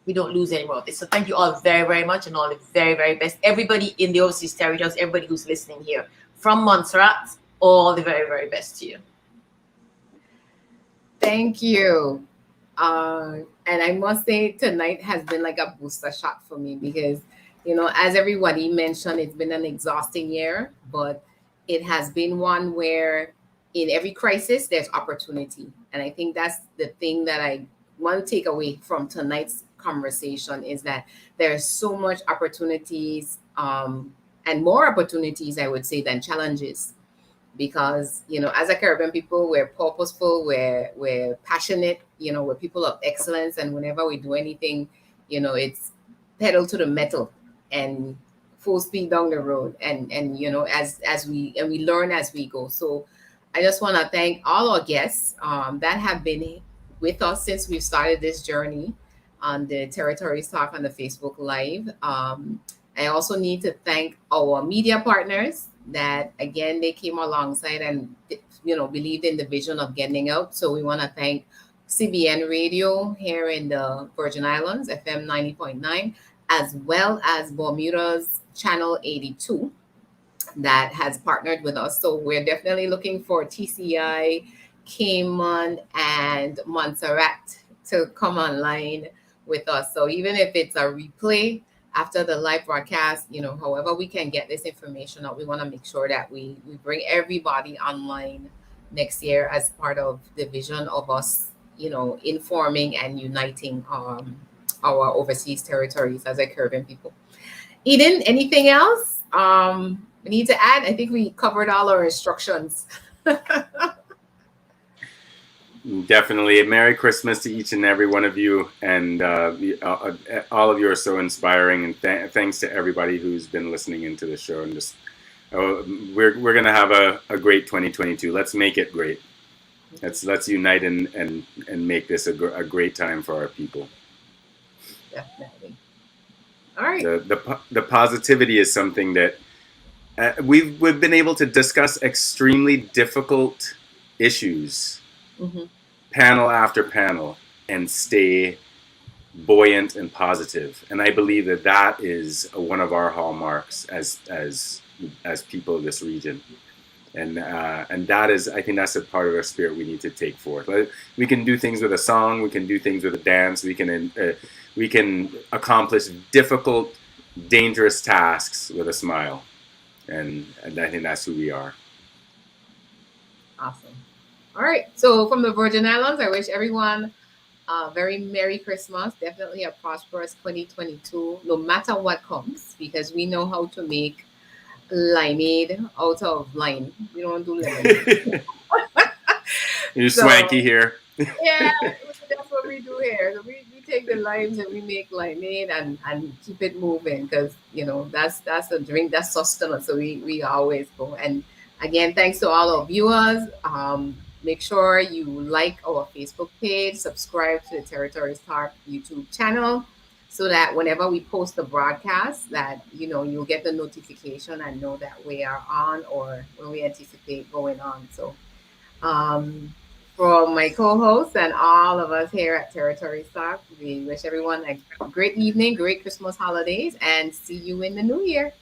We don't lose any more of this. So thank you all very, very much, and all the very, very best. Everybody in the overseas territories, everybody who's listening here, from Monserrat, all the very, very best to you. Thank you. And I must say, tonight has been like a booster shot for me because, as everybody mentioned, it's been an exhausting year, but it has been one where in every crisis, there's opportunity. And I think that's the thing that I want to take away from tonight's conversation is that there's so much opportunities and more opportunities, I would say, than challenges. Because, as a Caribbean people, we're purposeful, we're passionate, we're people of excellence. And whenever we do anything, it's pedal to the metal. and full speed down the road, and as we learn as we go. So I just want to thank all our guests that have been with us since we've started this journey on the Territories Talk on the Facebook Live. I also need to thank our media partners that, again, they came alongside and believed in the vision of getting out. So we want to thank CBN Radio here in the Virgin Islands, FM 90.9, as well as Bermuda's Channel 82 that has partnered with us. So we're definitely looking for TCI, Cayman, and Monserrat to come online with us. So even if it's a replay after the live broadcast, however we can get this information out, we want to make sure that we bring everybody online next year as part of the vision of us, informing and uniting our overseas territories as a Caribbean people. Eden, anything else we need to add? I think we covered all our instructions. Definitely. A Merry Christmas to each and every one of you. And all of you are so inspiring. And thanks to everybody who's been listening into the show. And just we're going to have a great 2022. Let's make it great. Let's unite and make this a great time for our people. Definitely. All right. The positivity is something that we've been able to discuss extremely difficult issues, panel after panel, and stay buoyant and positive. And I believe that is one of our hallmarks as people of this region. And that is, I think that's a part of our spirit we need to take forth. We can do things with a song, we can do things with a dance, we can accomplish difficult, dangerous tasks with a smile. And I think that's who we are. Awesome. All right. So from the Virgin Islands, I wish everyone a very Merry Christmas. Definitely a prosperous 2022, no matter what comes, because we know how to make limeade out of lime. We don't do lemonade. You're swanky here. Yeah, that's what we do here. So we take the limes and we make limeade and keep it moving, because that's a drink, that's sustenance. So we always go. And again, thanks to all our viewers. Make sure you like our Facebook page, subscribe to the Territories Talk YouTube channel, so that whenever we post the broadcast, that you'll get the notification and know that we are on, or when we anticipate going on. So from my co-hosts and all of us here at Territories Talk, we wish everyone a great evening, great Christmas holidays, and see you in the new year.